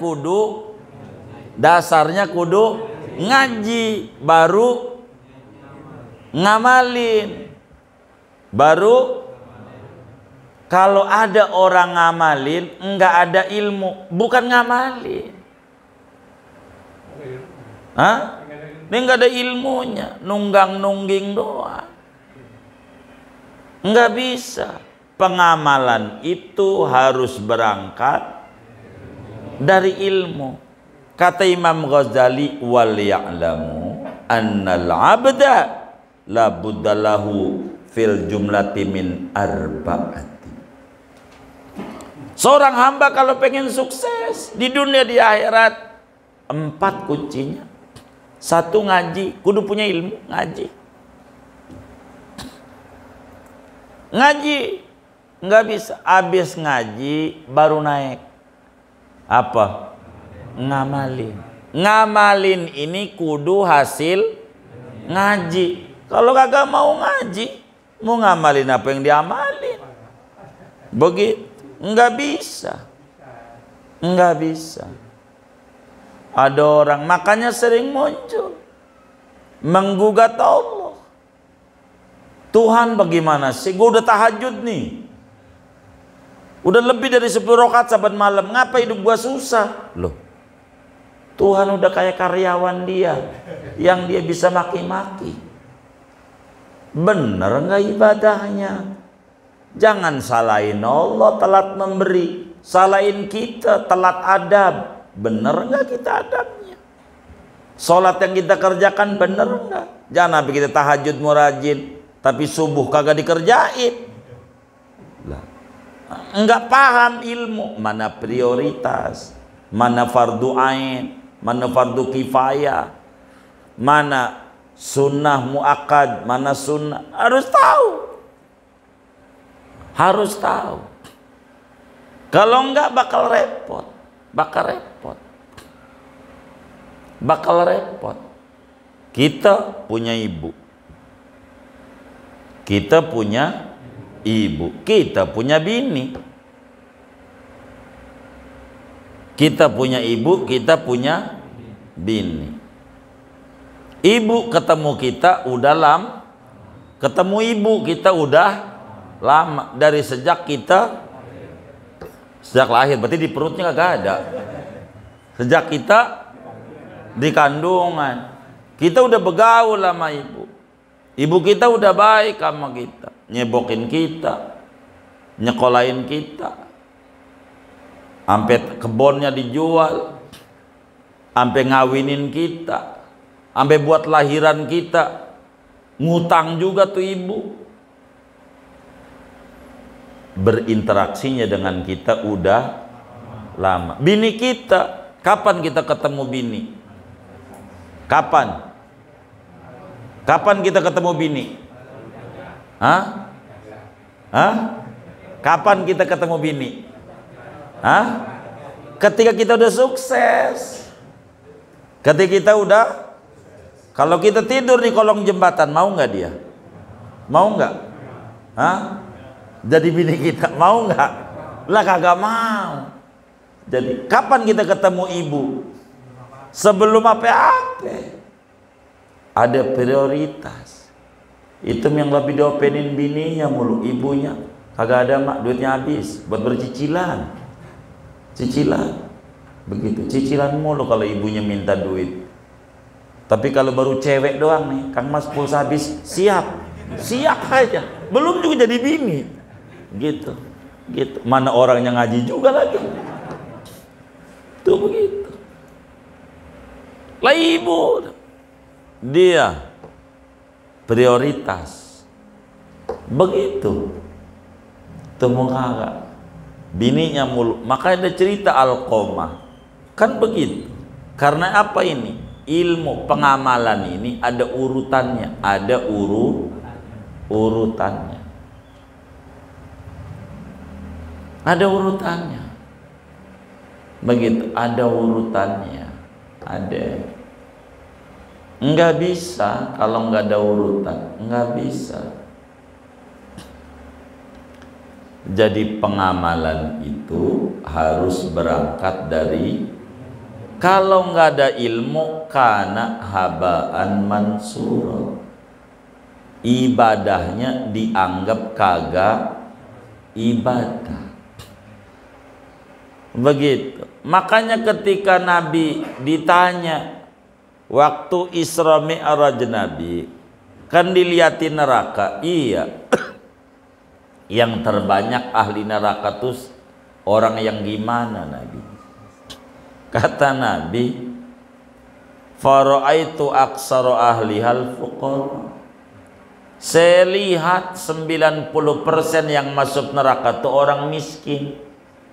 kudu ngaji, baru ngamalin. Baru kalau ada orang ngamalin enggak ada ilmu, bukan ngamalin. Hah? Ini enggak ada ilmunya, nunggang-nungging doang. Enggak bisa. Pengamalan itu harus berangkat dari ilmu. Kata Imam Ghazali, wal ya'lamu annal 'abda la buddalahu fil jumlati min arba'ati. Seorang hamba kalau pengen sukses di dunia di akhirat, 4 kuncinya. 1, ngaji, kudu punya ilmu, ngaji nggak bisa habis ngaji baru naik apa? Ngamalin ini kudu hasil ngaji. Kalau kagak mau ngaji, mau ngamalin apa yang diamalin? Begitu, nggak bisa. Ada orang makanya sering muncul menggugat Allah. Tuhan bagaimana sih? Gue udah tahajud nih, udah lebih dari 10 rakaat saban malam, ngapa hidup gua susah? Loh, Tuhan udah kayak karyawan dia yang dia bisa maki-maki. Bener nggak ibadahnya? Jangan salahin Allah telat memberi, salahin kita telat adab. Bener nggak kita adabnya? Sholat yang kita kerjakan bener nggak? Jangan sampai kita tahajud mau rajin tapi subuh kagak dikerjain. Lah, Enggak paham ilmu, mana prioritas, mana fardu ain, mana fardu kifayah, mana sunnah muakkad, mana sunnah. Harus tahu, harus tahu. Kalau enggak bakal repot, bakal repot, bakal repot. Kita punya ibu, kita punya ibu, kita punya bini, kita punya ibu, kita punya bini. Ibu ketemu kita udah lama, ketemu ibu kita udah lama, dari sejak kita sejak lahir, berarti di perutnya kagak ada. Sejak kita di kandungan, kita udah bergaul sama ibu. Ibu kita udah baik sama kita, nyebokin kita, nyekolahin kita, sampai kebunnya dijual, sampai ngawinin kita, sampai buat lahiran kita, ngutang juga tuh ibu. Berinteraksinya dengan kita udah lama. Bini kita, kapan kita ketemu bini? Kapan? Kapan kita ketemu bini? Hah? Hah? Kapan kita ketemu bini? Hah? Ketika kita udah sukses. Ketika kita udah, kalau kita tidur di kolong jembatan, mau nggak dia? Mau nggak? Hah? Jadi bini kita mau nggak? Lah kagak mau. Jadi kapan kita ketemu ibu? Sebelum apa-apa. Ada prioritas. Itu yang lebih diopenin bininya mulu, ibunya kagak ada, mak, duitnya habis buat bercicilan, cicilan begitu, cicilan mulu kalau ibunya minta duit. Tapi kalau baru cewek doang nih, Kang Mas pulsa habis, siap aja, belum juga jadi bini, gitu. Mana orangnya ngaji juga lagi, tuh begitu. Lah ibu dia prioritas begitu, temu kagak bininya mulu. Makanya ada cerita Alqomah kan begitu. Karena apa ini? Ilmu pengamalan ini ada urutannya, ada urutannya, ada urutannya begitu, ada urutannya, ada. Enggak bisa kalau enggak ada urutan, enggak bisa. Jadi pengamalan itu harus berangkat dari, kalau enggak ada ilmu, kana habaan mansura, ibadahnya dianggap kagak ibadah. Begitu. Makanya ketika Nabi ditanya waktu Isra Mi'raj Nabi, kan dilihatin neraka. Iya. Yang terbanyak ahli neraka tuh orang yang gimana Nabi? Kata Nabi, fara'aitu aksara ahlihal fuqara. Saya lihat 90% yang masuk neraka tuh orang miskin.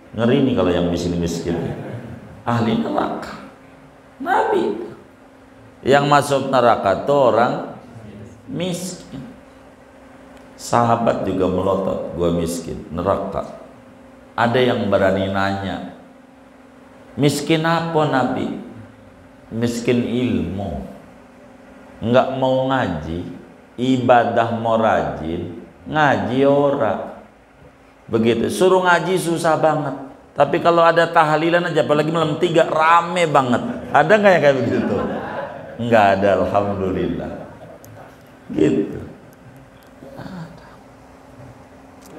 Ngeri nih kalau yang miskin-miskin. Ahli neraka. Nabi yang masuk neraka itu orang miskin. Sahabat juga melotot, gua miskin, neraka. Ada yang berani nanya, miskin apa Nabi? Miskin ilmu, nggak mau ngaji, ibadah mau rajin, ngaji ora. Begitu, suruh ngaji susah banget. Tapi kalau ada tahlilan aja, apalagi malam 3, rame banget. Ada nggak yang kayak begitu? Nggak ada, alhamdulillah. Gitu.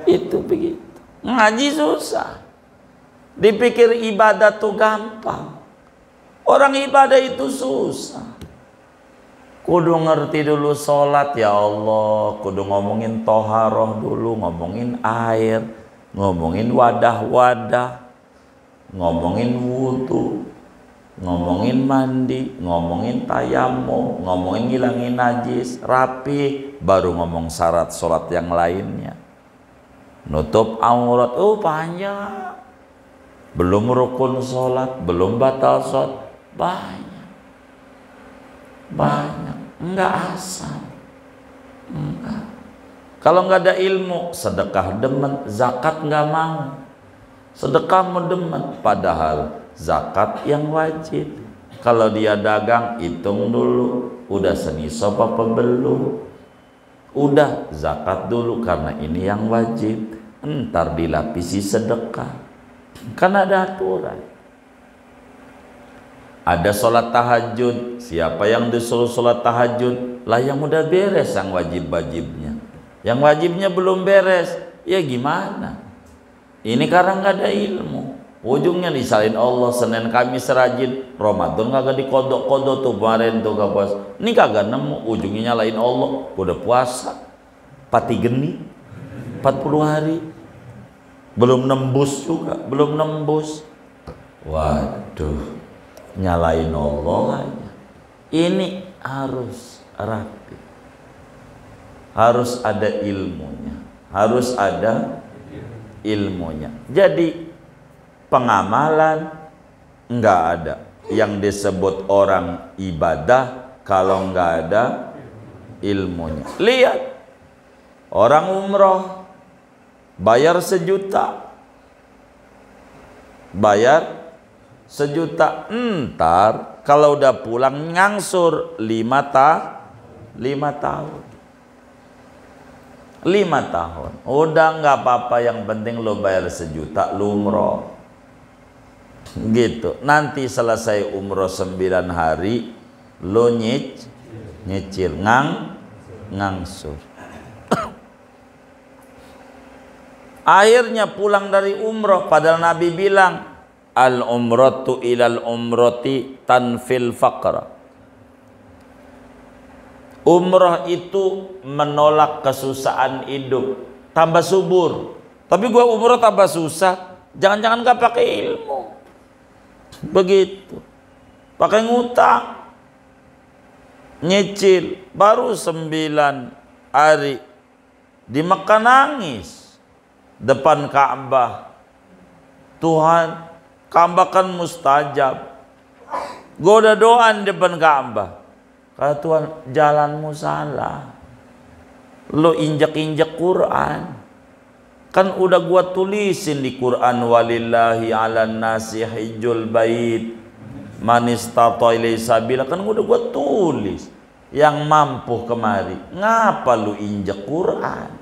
Itu begitu. Ngaji susah. Dipikir ibadah tuh gampang. Orang ibadah itu susah. Kudu ngerti dulu sholat, ya Allah. Kudu ngomongin toharoh dulu, ngomongin air, ngomongin wadah-wadah, ngomongin wudhu, ngomongin mandi, ngomongin tayamum, ngomongin ngilangin najis, rapi, baru ngomong syarat sholat yang lainnya. nutup aurat, panjang. Belum rukun sholat, belum batal sholat, banyak, enggak asal, enggak. Kalau nggak ada ilmu, sedekah demen, zakat nggak mau, sedekah mau demen, padahal zakat yang wajib. Kalau dia dagang, hitung dulu, udah senisab apa belum, udah zakat dulu karena ini yang wajib, entar dilapisi sedekah, kan ada aturan. Ada sholat tahajud, siapa yang disuruh sholat tahajud? Lah yang udah beres yang wajib-wajibnya, yang wajibnya belum beres, ya gimana? Ini karena nggak ada ilmu, ujungnya disalin Allah. Senin Kamis rajin, Ramadan kagak dikodok-kodok tuh kemarin tuh gak puasa, ini kagak nemu, ujungnya nyalain Allah. Udah puasa pati geni 40 hari belum nembus juga, belum nembus. Waduh, nyalain Allah aja. Ini harus rapi, harus ada ilmunya, harus ada ilmunya. Jadi pengamalan enggak ada yang disebut orang ibadah kalau enggak ada ilmunya. Lihat orang umroh bayar 1 juta, bayar 1 juta, entar kalau udah pulang ngangsur 5 tahun. 5 tahun udah nggak apa-apa, yang penting lo bayar 1 juta lo umroh gitu. Nanti selesai umroh 9 hari lo nyicil ngangsur. Akhirnya pulang dari umroh, padahal Nabi bilang al umratu ilal umrati tanfil faqra. Umrah itu menolak kesusahan hidup, tambah subur. Tapi gua umrah tambah susah, jangan-jangan gak pakai ilmu. Begitu, pakai ngutang, nyicil, baru 9 hari di Mekah nangis depan Ka'bah. Tuhan, Ka'bah kan mustajab. Gue udah doa di depan Ka'bah. Kata Tuhan, jalanmu salah. Lo injak-injak Quran. Kan udah gua tulisin di Quran, walillahi 'alan nasi hijjul bait man istata ilaihi sabila. Kan udah gua tulis yang mampu kemari. Ngapa lu injak Quran?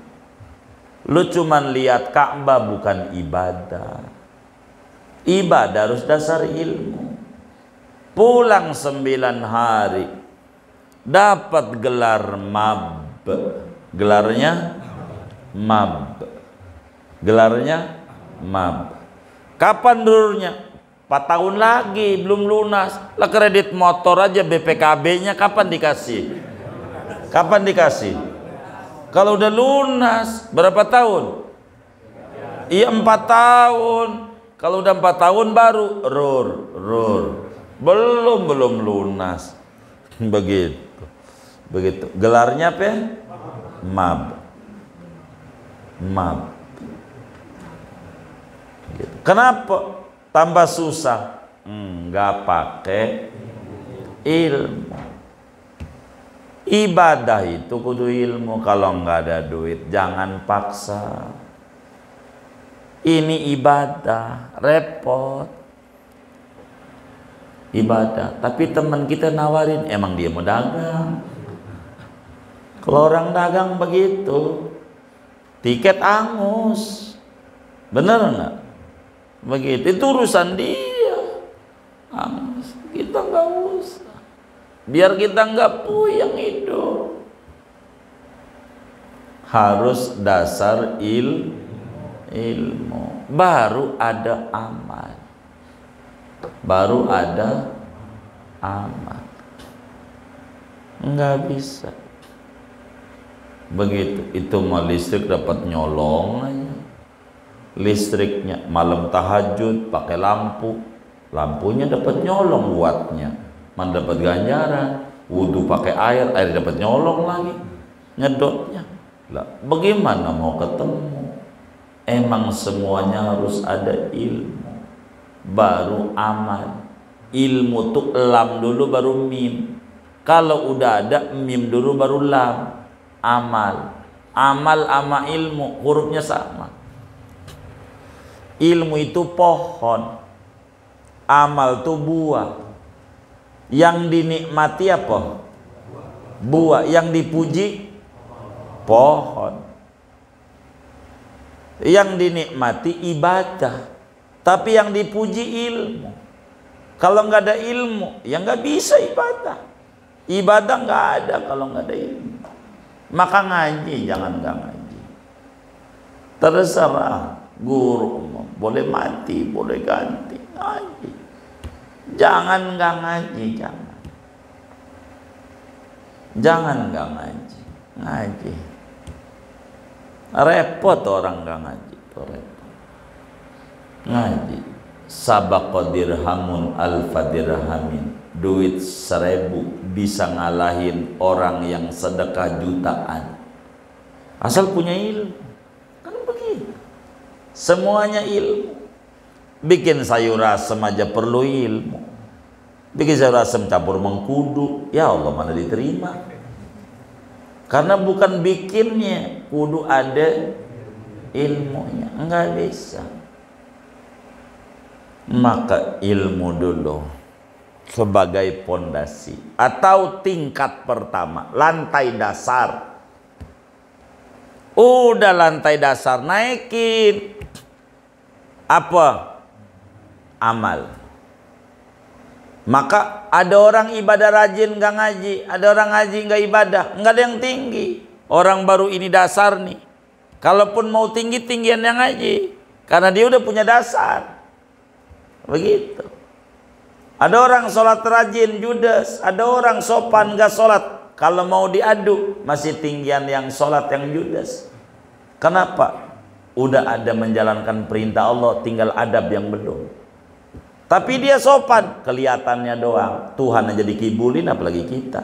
Lu cuman lihat Ka'bah, bukan ibadah. Ibadah harus dasar ilmu. Pulang 9 hari dapat gelar mab. Gelarnya mab. Gelarnya mab. Kapan dulunya? 4 tahun lagi belum lunas. Lah kredit motor aja BPKB-nya kapan dikasih? Kapan dikasih? Kalau udah lunas berapa tahun? Iya 4 tahun. Kalau udah 4 tahun baru rur. Belum lunas. Begitu. Gelarnya apa ya? Mab. Gitu. Kenapa tambah susah? Nggak pakai ilmu. Ibadah itu kudu ilmu. Kalau nggak ada duit jangan paksa. Ini ibadah, repot. Ibadah, tapi teman kita nawarin, emang dia mau dagang. Kalau orang dagang begitu, tiket angus, bener nggak? Begitu, itu urusan dia. Angus, kita nggak usah. Biar kita nggak puyeng hidup. Harus dasar ilmu, baru ada amal. Baru ada amal. Nggak bisa begitu. Itu mau listrik dapat nyolong aja. Listriknya malam tahajud pakai lampu, lampunya dapat nyolong wattnya, mana dapat ganjaran. Wudhu pakai air dapat nyolong lagi, nyedotnya. Lah bagaimana mau ketemu? Emang semuanya harus ada ilmu baru amal. Ilmu tuh lam dulu baru mim. Kalau udah ada mim dulu baru lam. Amal. Amal sama ilmu hurufnya sama. Ilmu itu pohon, amal tuh buah. Yang dinikmati apa? Buah. Yang dipuji pohon. Yang dinikmati ibadah, tapi yang dipuji ilmu. Kalau nggak ada ilmu, ya nggak bisa ibadah. Ibadah nggak ada kalau nggak ada ilmu. Maka ngaji, jangan nggak ngaji. Terserah guru, boleh mati, boleh ganti, ngaji. Jangan nggak ngaji, jangan. Jangan nggak ngaji, ngaji. Repot orang nggak ngaji, itu repot. Ngaji. Sabaqa dirhamun alfa dirhamin. Duit 1000 bisa ngalahin orang yang sedekah jutaan. Asal punya ilmu. Kan begitu. Semuanya ilmu. Bikin sayur asem aja perlu ilmu. Bikin sayur asem campur mengkudu, ya Allah mana diterima. Karena bukan bikinnya, kudu ada ilmunya. Enggak bisa. Maka ilmu dulu sebagai pondasi atau tingkat pertama, lantai dasar. Udah lantai dasar, naikin apa? Amal. Maka ada orang ibadah rajin nggak ngaji, ada orang ngaji nggak ibadah, nggak ada yang tinggi. Orang baru ini dasar nih. Kalaupun mau tinggi, tinggian yang ngaji, karena dia udah punya dasar. Begitu. Ada orang sholat rajin judes, ada orang sopan nggak sholat. Kalau mau diadu, masih tinggian yang sholat yang judes. Kenapa? Udah ada menjalankan perintah Allah, tinggal adab yang belum. Tapi dia sopan, kelihatannya doang. Tuhan aja dikibulin, apalagi kita.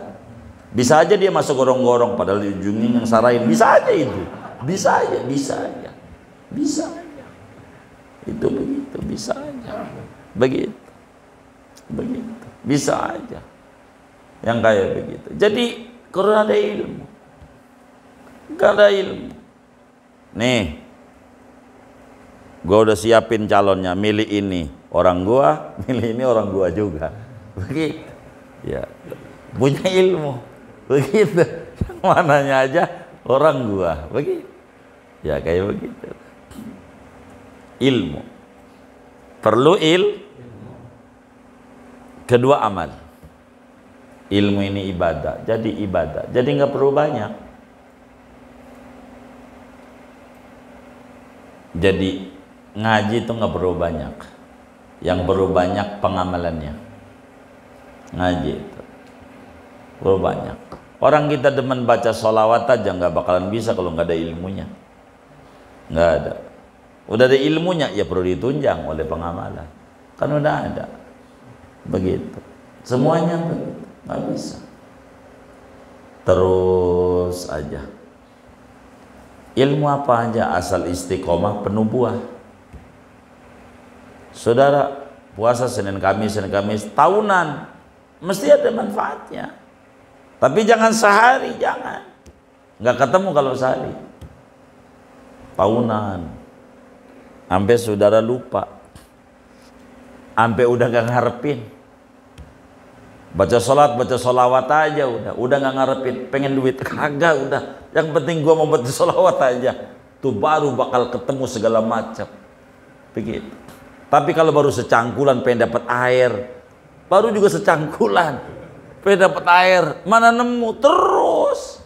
Bisa aja dia masuk gorong-gorong, padahal di ujungnya yang sarain. Bisa aja itu. Bisa aja, bisa aja. Bisa aja. Itu begitu, bisa aja. Begitu. Begitu. Bisa aja. Yang kayak begitu. Jadi, karena ada ilmu. Gak ada ilmu. Nih. Gua udah siapin calonnya, milih ini. Orang gua, milih ini orang gua juga. Begitu. Ya. Punya ilmu. Begitu. Yang mananya aja orang gua. Begitu. Ya kayak begitu. Ilmu. Perlu kedua amal. Ilmu ini ibadah. Jadi ibadah. Jadi nggak perlu banyak. Jadi ngaji itu nggak perlu banyak. Yang perlu banyak pengamalannya. Ngaji itu perlu banyak. Orang kita demen baca sholawat aja nggak bakalan bisa kalau nggak ada ilmunya. Nggak ada. Udah ada ilmunya, ya perlu ditunjang oleh pengamalan. Kan udah ada. Begitu. Semuanya begitu. Nggak bisa. Terus aja. Ilmu apa aja asal istiqomah penuh buah. Saudara, puasa Senin Kamis tahunan mesti ada manfaatnya. Tapi jangan sehari, jangan. Nggak ketemu kalau sehari. Tahunan. Sampai saudara lupa. Sampai udah nggak ngarepin. Baca sholat, baca sholawat aja udah nggak ngarepin. Pengen duit kagak udah. Yang penting gua mau baca sholawat aja. Tuh baru bakal ketemu segala macam. Begitu. Tapi kalau baru secangkulan pengen dapat air, baru juga secangkulan pengen dapat air, mana nemu terus.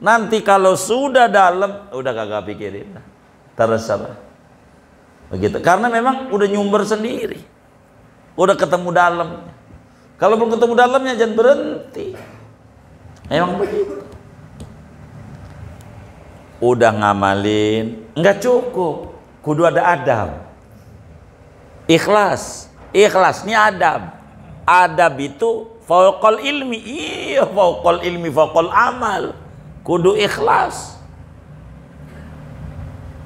Nanti kalau sudah dalam, udah kagak pikirin, terserah. Begitu. Karena memang udah nyumber sendiri, udah ketemu dalamnya. Kalau belum ketemu dalamnya jangan berhenti. Emang begitu. Udah ngamalin, nggak cukup, kudu ada adab. Ikhlas, ikhlas ini adab. Adab itu fauqal ilmi, iya fauqal ilmi, fauqal amal. Kudu ikhlas.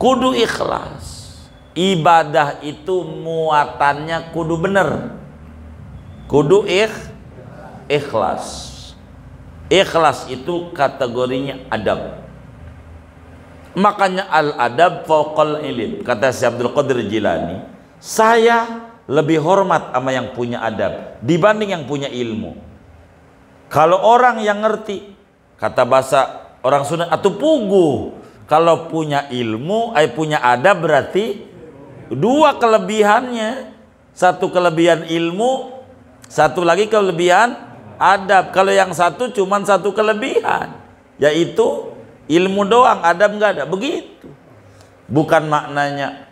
kudu ikhlas. Ibadah itu muatannya kudu bener, kudu ikhlas. Ikhlas itu kategorinya adab. Makanya al-adab fauqal ilm. Kata Syekh Abdul Qadir Jilani, saya lebih hormat sama yang punya adab dibanding yang punya ilmu. Kalau orang yang ngerti, kata bahasa orang Sunda, atau pugu. Kalau punya ilmu, punya adab, berarti dua kelebihannya. Satu kelebihan ilmu, satu lagi kelebihan adab. Kalau yang satu cuman satu kelebihan, yaitu ilmu doang, adab nggak ada. Begitu. Bukan maknanya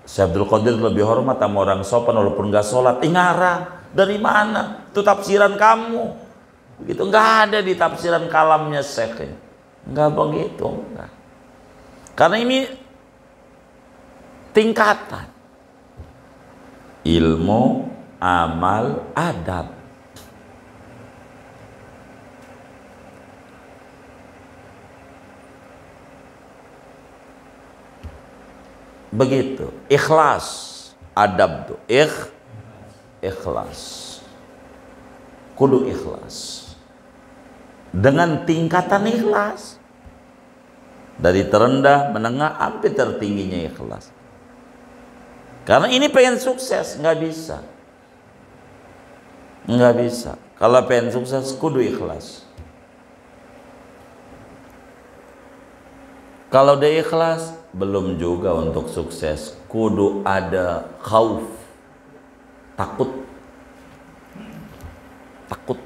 Syekh Abdul Qadir lebih hormat sama orang sopan walaupun nggak sholat. Ngarang dari mana? Itu tafsiran kamu. Begitu, nggak ada di tafsiran kalamnya Syekh. Nggak begitu. Nggak. Karena ini tingkatan ilmu, amal, adab. Begitu. Ikhlas, adab tuh ikhlas, kudu ikhlas dengan tingkatan ikhlas, dari terendah, menengah, sampai tertingginya ikhlas. Karena ini pengen sukses, nggak bisa, nggak bisa. Kalau pengen sukses kudu ikhlas. Kalau udah ikhlas, belum juga untuk sukses. Kudu ada khauf, takut. Takut.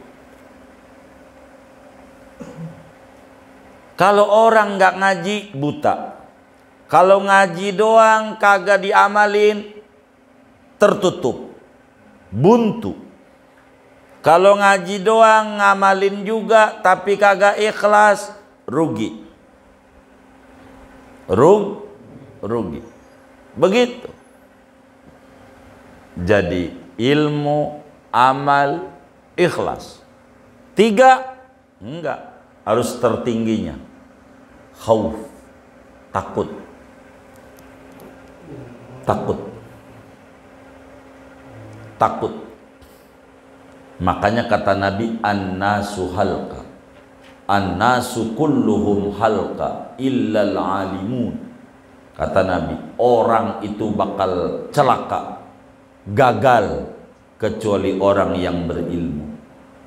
Kalau orang nggak ngaji, buta. Kalau ngaji doang kagak diamalin, tertutup, buntu. Kalau ngaji doang ngamalin juga tapi kagak ikhlas, rugi. Rugi. Begitu. Jadi ilmu, amal, ikhlas. 3 enggak, harus tertingginya khauf, takut. Makanya kata Nabi, an-nasu halqa, an-nasu kulluhum halqa illal alimun. Kata Nabi, orang itu bakal celaka, gagal, kecuali orang yang berilmu.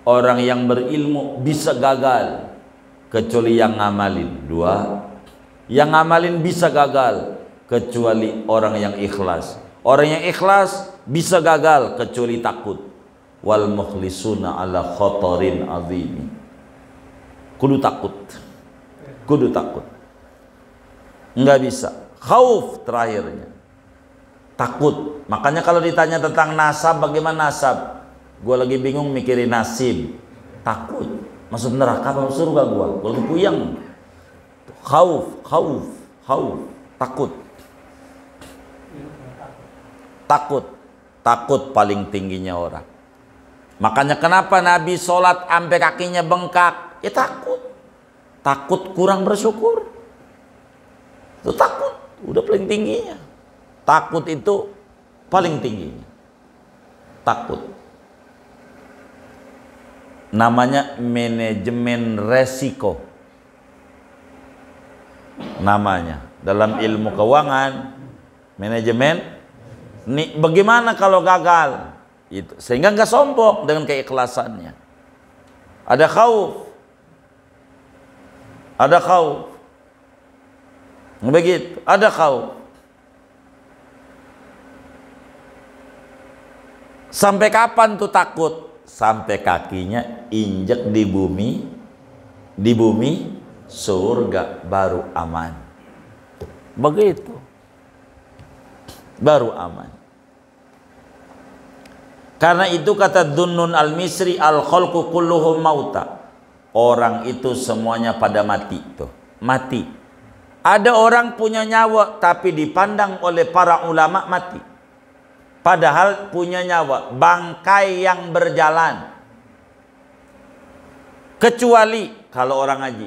Orang yang berilmu bisa gagal, kecuali yang ngamalin. 2, yang ngamalin bisa gagal, kecuali orang yang ikhlas. Orang yang ikhlas bisa gagal, kecuali takut. Wal mukhlisuna ala khatarin azim. Kudu takut. Nggak bisa. Khauf terakhirnya, takut. Makanya kalau ditanya tentang nasab, bagaimana nasab? Gue lagi bingung mikirin nasib. Takut. Masuk neraka apa masuk surga gue lagi puyeng. Khauf. Takut paling tingginya orang. Makanya kenapa Nabi sholat sampai kakinya bengkak? Ya takut kurang bersyukur. Itu takut, udah paling tingginya. Takut itu paling tingginya. Takut. Namanya manajemen resiko. Namanya dalam ilmu keuangan, manajemen. Bagaimana kalau gagal? Itu sehingga nggak sombong dengan keikhlasannya. Ada khauf. Begitu, ada khauf. Sampai kapan tuh takut? Sampai kakinya injek di bumi surga baru aman. Begitu. Baru aman. Karena itu kata Dunnun al-Misri, al-khalqu kulluhum mauta. Orang itu semuanya pada mati tuh. Mati. Ada orang punya nyawa tapi dipandang oleh para ulama mati. Padahal punya nyawa, bangkai yang berjalan. Kecuali kalau orang ngaji.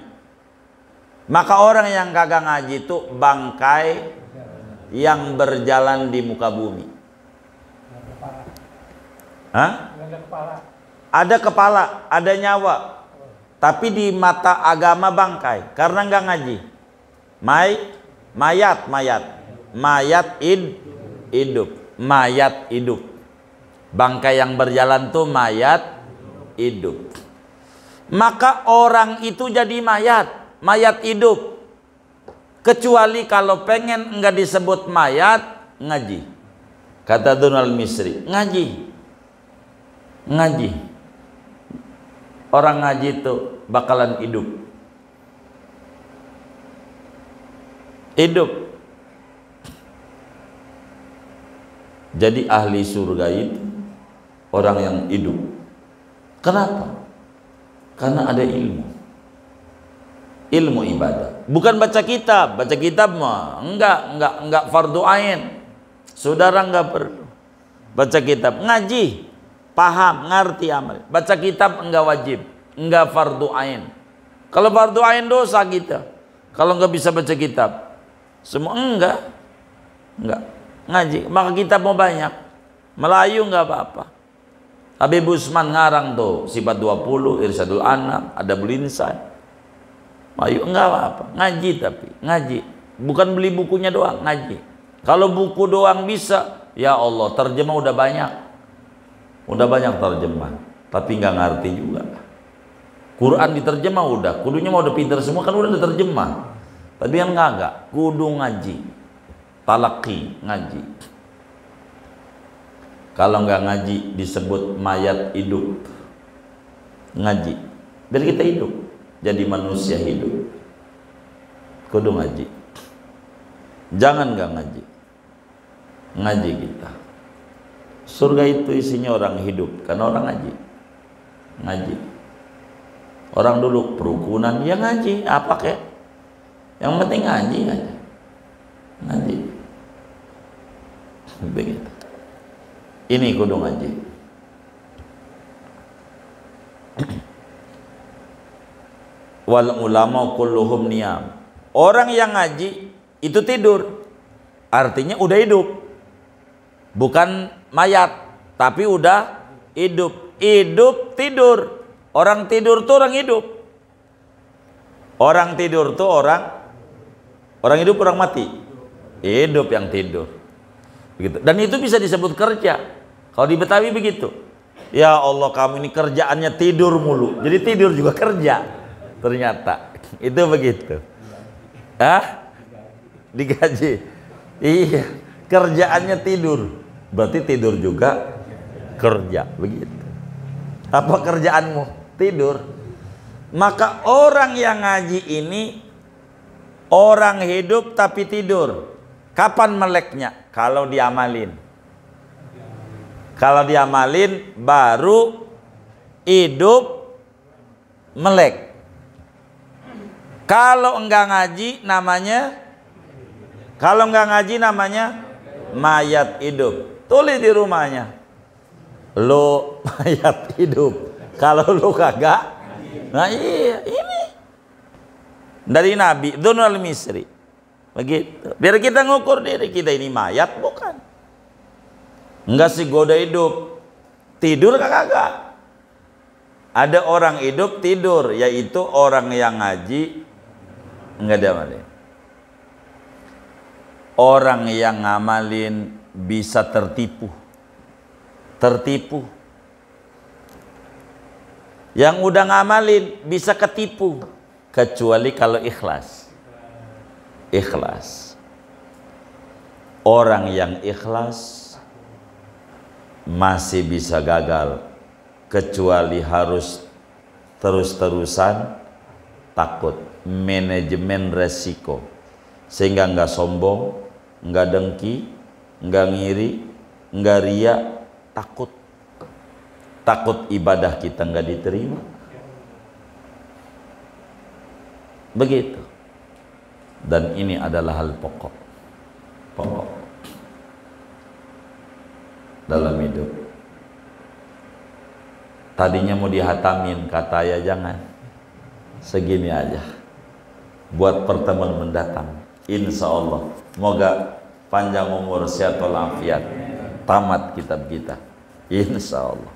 Maka orang yang kagak ngaji itu bangkai yang berjalan di muka bumi. Hah? Ada kepala, ada nyawa, tapi di mata agama bangkai karena nggak ngaji. Mayat hidup, mayat hidup. Bangkai yang berjalan tuh mayat hidup. Maka orang itu jadi mayat hidup. Kecuali kalau pengen enggak disebut mayat, ngaji. Kata Dunal Misri, ngaji. Orang ngaji itu bakalan hidup. Jadi ahli surga itu orang yang hidup. Kenapa? Karena ada ilmu ibadah. Bukan baca kitab mah enggak fardu ain. Saudara enggak perlu baca kitab, ngaji, paham, ngerti, amal. Baca kitab enggak wajib, enggak fardu ain. Kalau fardu ain dosa kita. Kalau enggak bisa baca kitab, semua enggak ngaji. Maka kitab mau banyak, Melayu enggak apa-apa. Habib Usman ngarang tuh Sifat 20, Irsyadul Anam, ada Bulinsan. Ayo enggak apa-apa, ngaji. Tapi ngaji bukan beli bukunya doang, ngaji. Kalau buku doang bisa, ya Allah, terjemah udah banyak terjemah, tapi nggak ngerti juga. Quran diterjemah udah, kudunya mau udah pinter semua kan udah diterjemah, tapi yang enggak, kudu ngaji, talaki, ngaji. Kalau nggak ngaji disebut mayat hidup. Ngaji biar kita hidup, jadi manusia hidup. Kudu ngaji. Jangan nggak ngaji. Ngaji kita. Surga itu isinya orang hidup karena orang ngaji. Orang dulu perukunan ya ngaji, apa kek? Yang penting ngaji aja. Ngaji. Begitu. Ini kudu ngaji. Wal ulama kulluhum niyam. Orang yang ngaji itu tidur, artinya udah hidup, bukan mayat, tapi udah hidup. Tidur. Orang tidur tuh orang hidup. Orang tidur tuh orang hidup, orang mati. Hidup yang tidur. Begitu. Dan itu bisa disebut kerja. Kalau di Betawi begitu. Ya Allah, kamu ini kerjaannya tidur mulu. Jadi tidur juga kerja. Ternyata itu begitu. Digaji. Iya, kerjaannya tidur. Berarti tidur juga kerja, begitu. Apa kerjaanmu? Tidur. Maka orang yang ngaji ini orang hidup tapi tidur. Kapan meleknya? Kalau diamalin. Kalau diamalin baru hidup melek. Kalau enggak ngaji namanya mayat hidup. Tulis di rumahnya. Lo mayat hidup. Kalau lo kagak, nah iya ini dari Nabi Dunal Misri. Begitu. Biar kita ngukur diri kita ini mayat bukan. Enggak sih goda hidup. Tidur kagak. Ada orang hidup tidur, yaitu orang yang ngaji enggak diamalin. Orang yang ngamalin bisa tertipu. Yang udah ngamalin bisa ketipu, kecuali kalau ikhlas. Orang yang ikhlas masih bisa gagal, kecuali harus terus-terusan takut, manajemen resiko, sehingga nggak sombong, nggak dengki, nggak ngiri, nggak ria, takut ibadah kita nggak diterima. Begitu. Dan ini adalah hal pokok dalam hidup. Tadinya mau dihatamin, kata ya jangan, segini aja, buat pertemuan mendatang. Insya Allah. Semoga panjang umur, sehat walafiat. Tamat kitab kita. Insya Allah.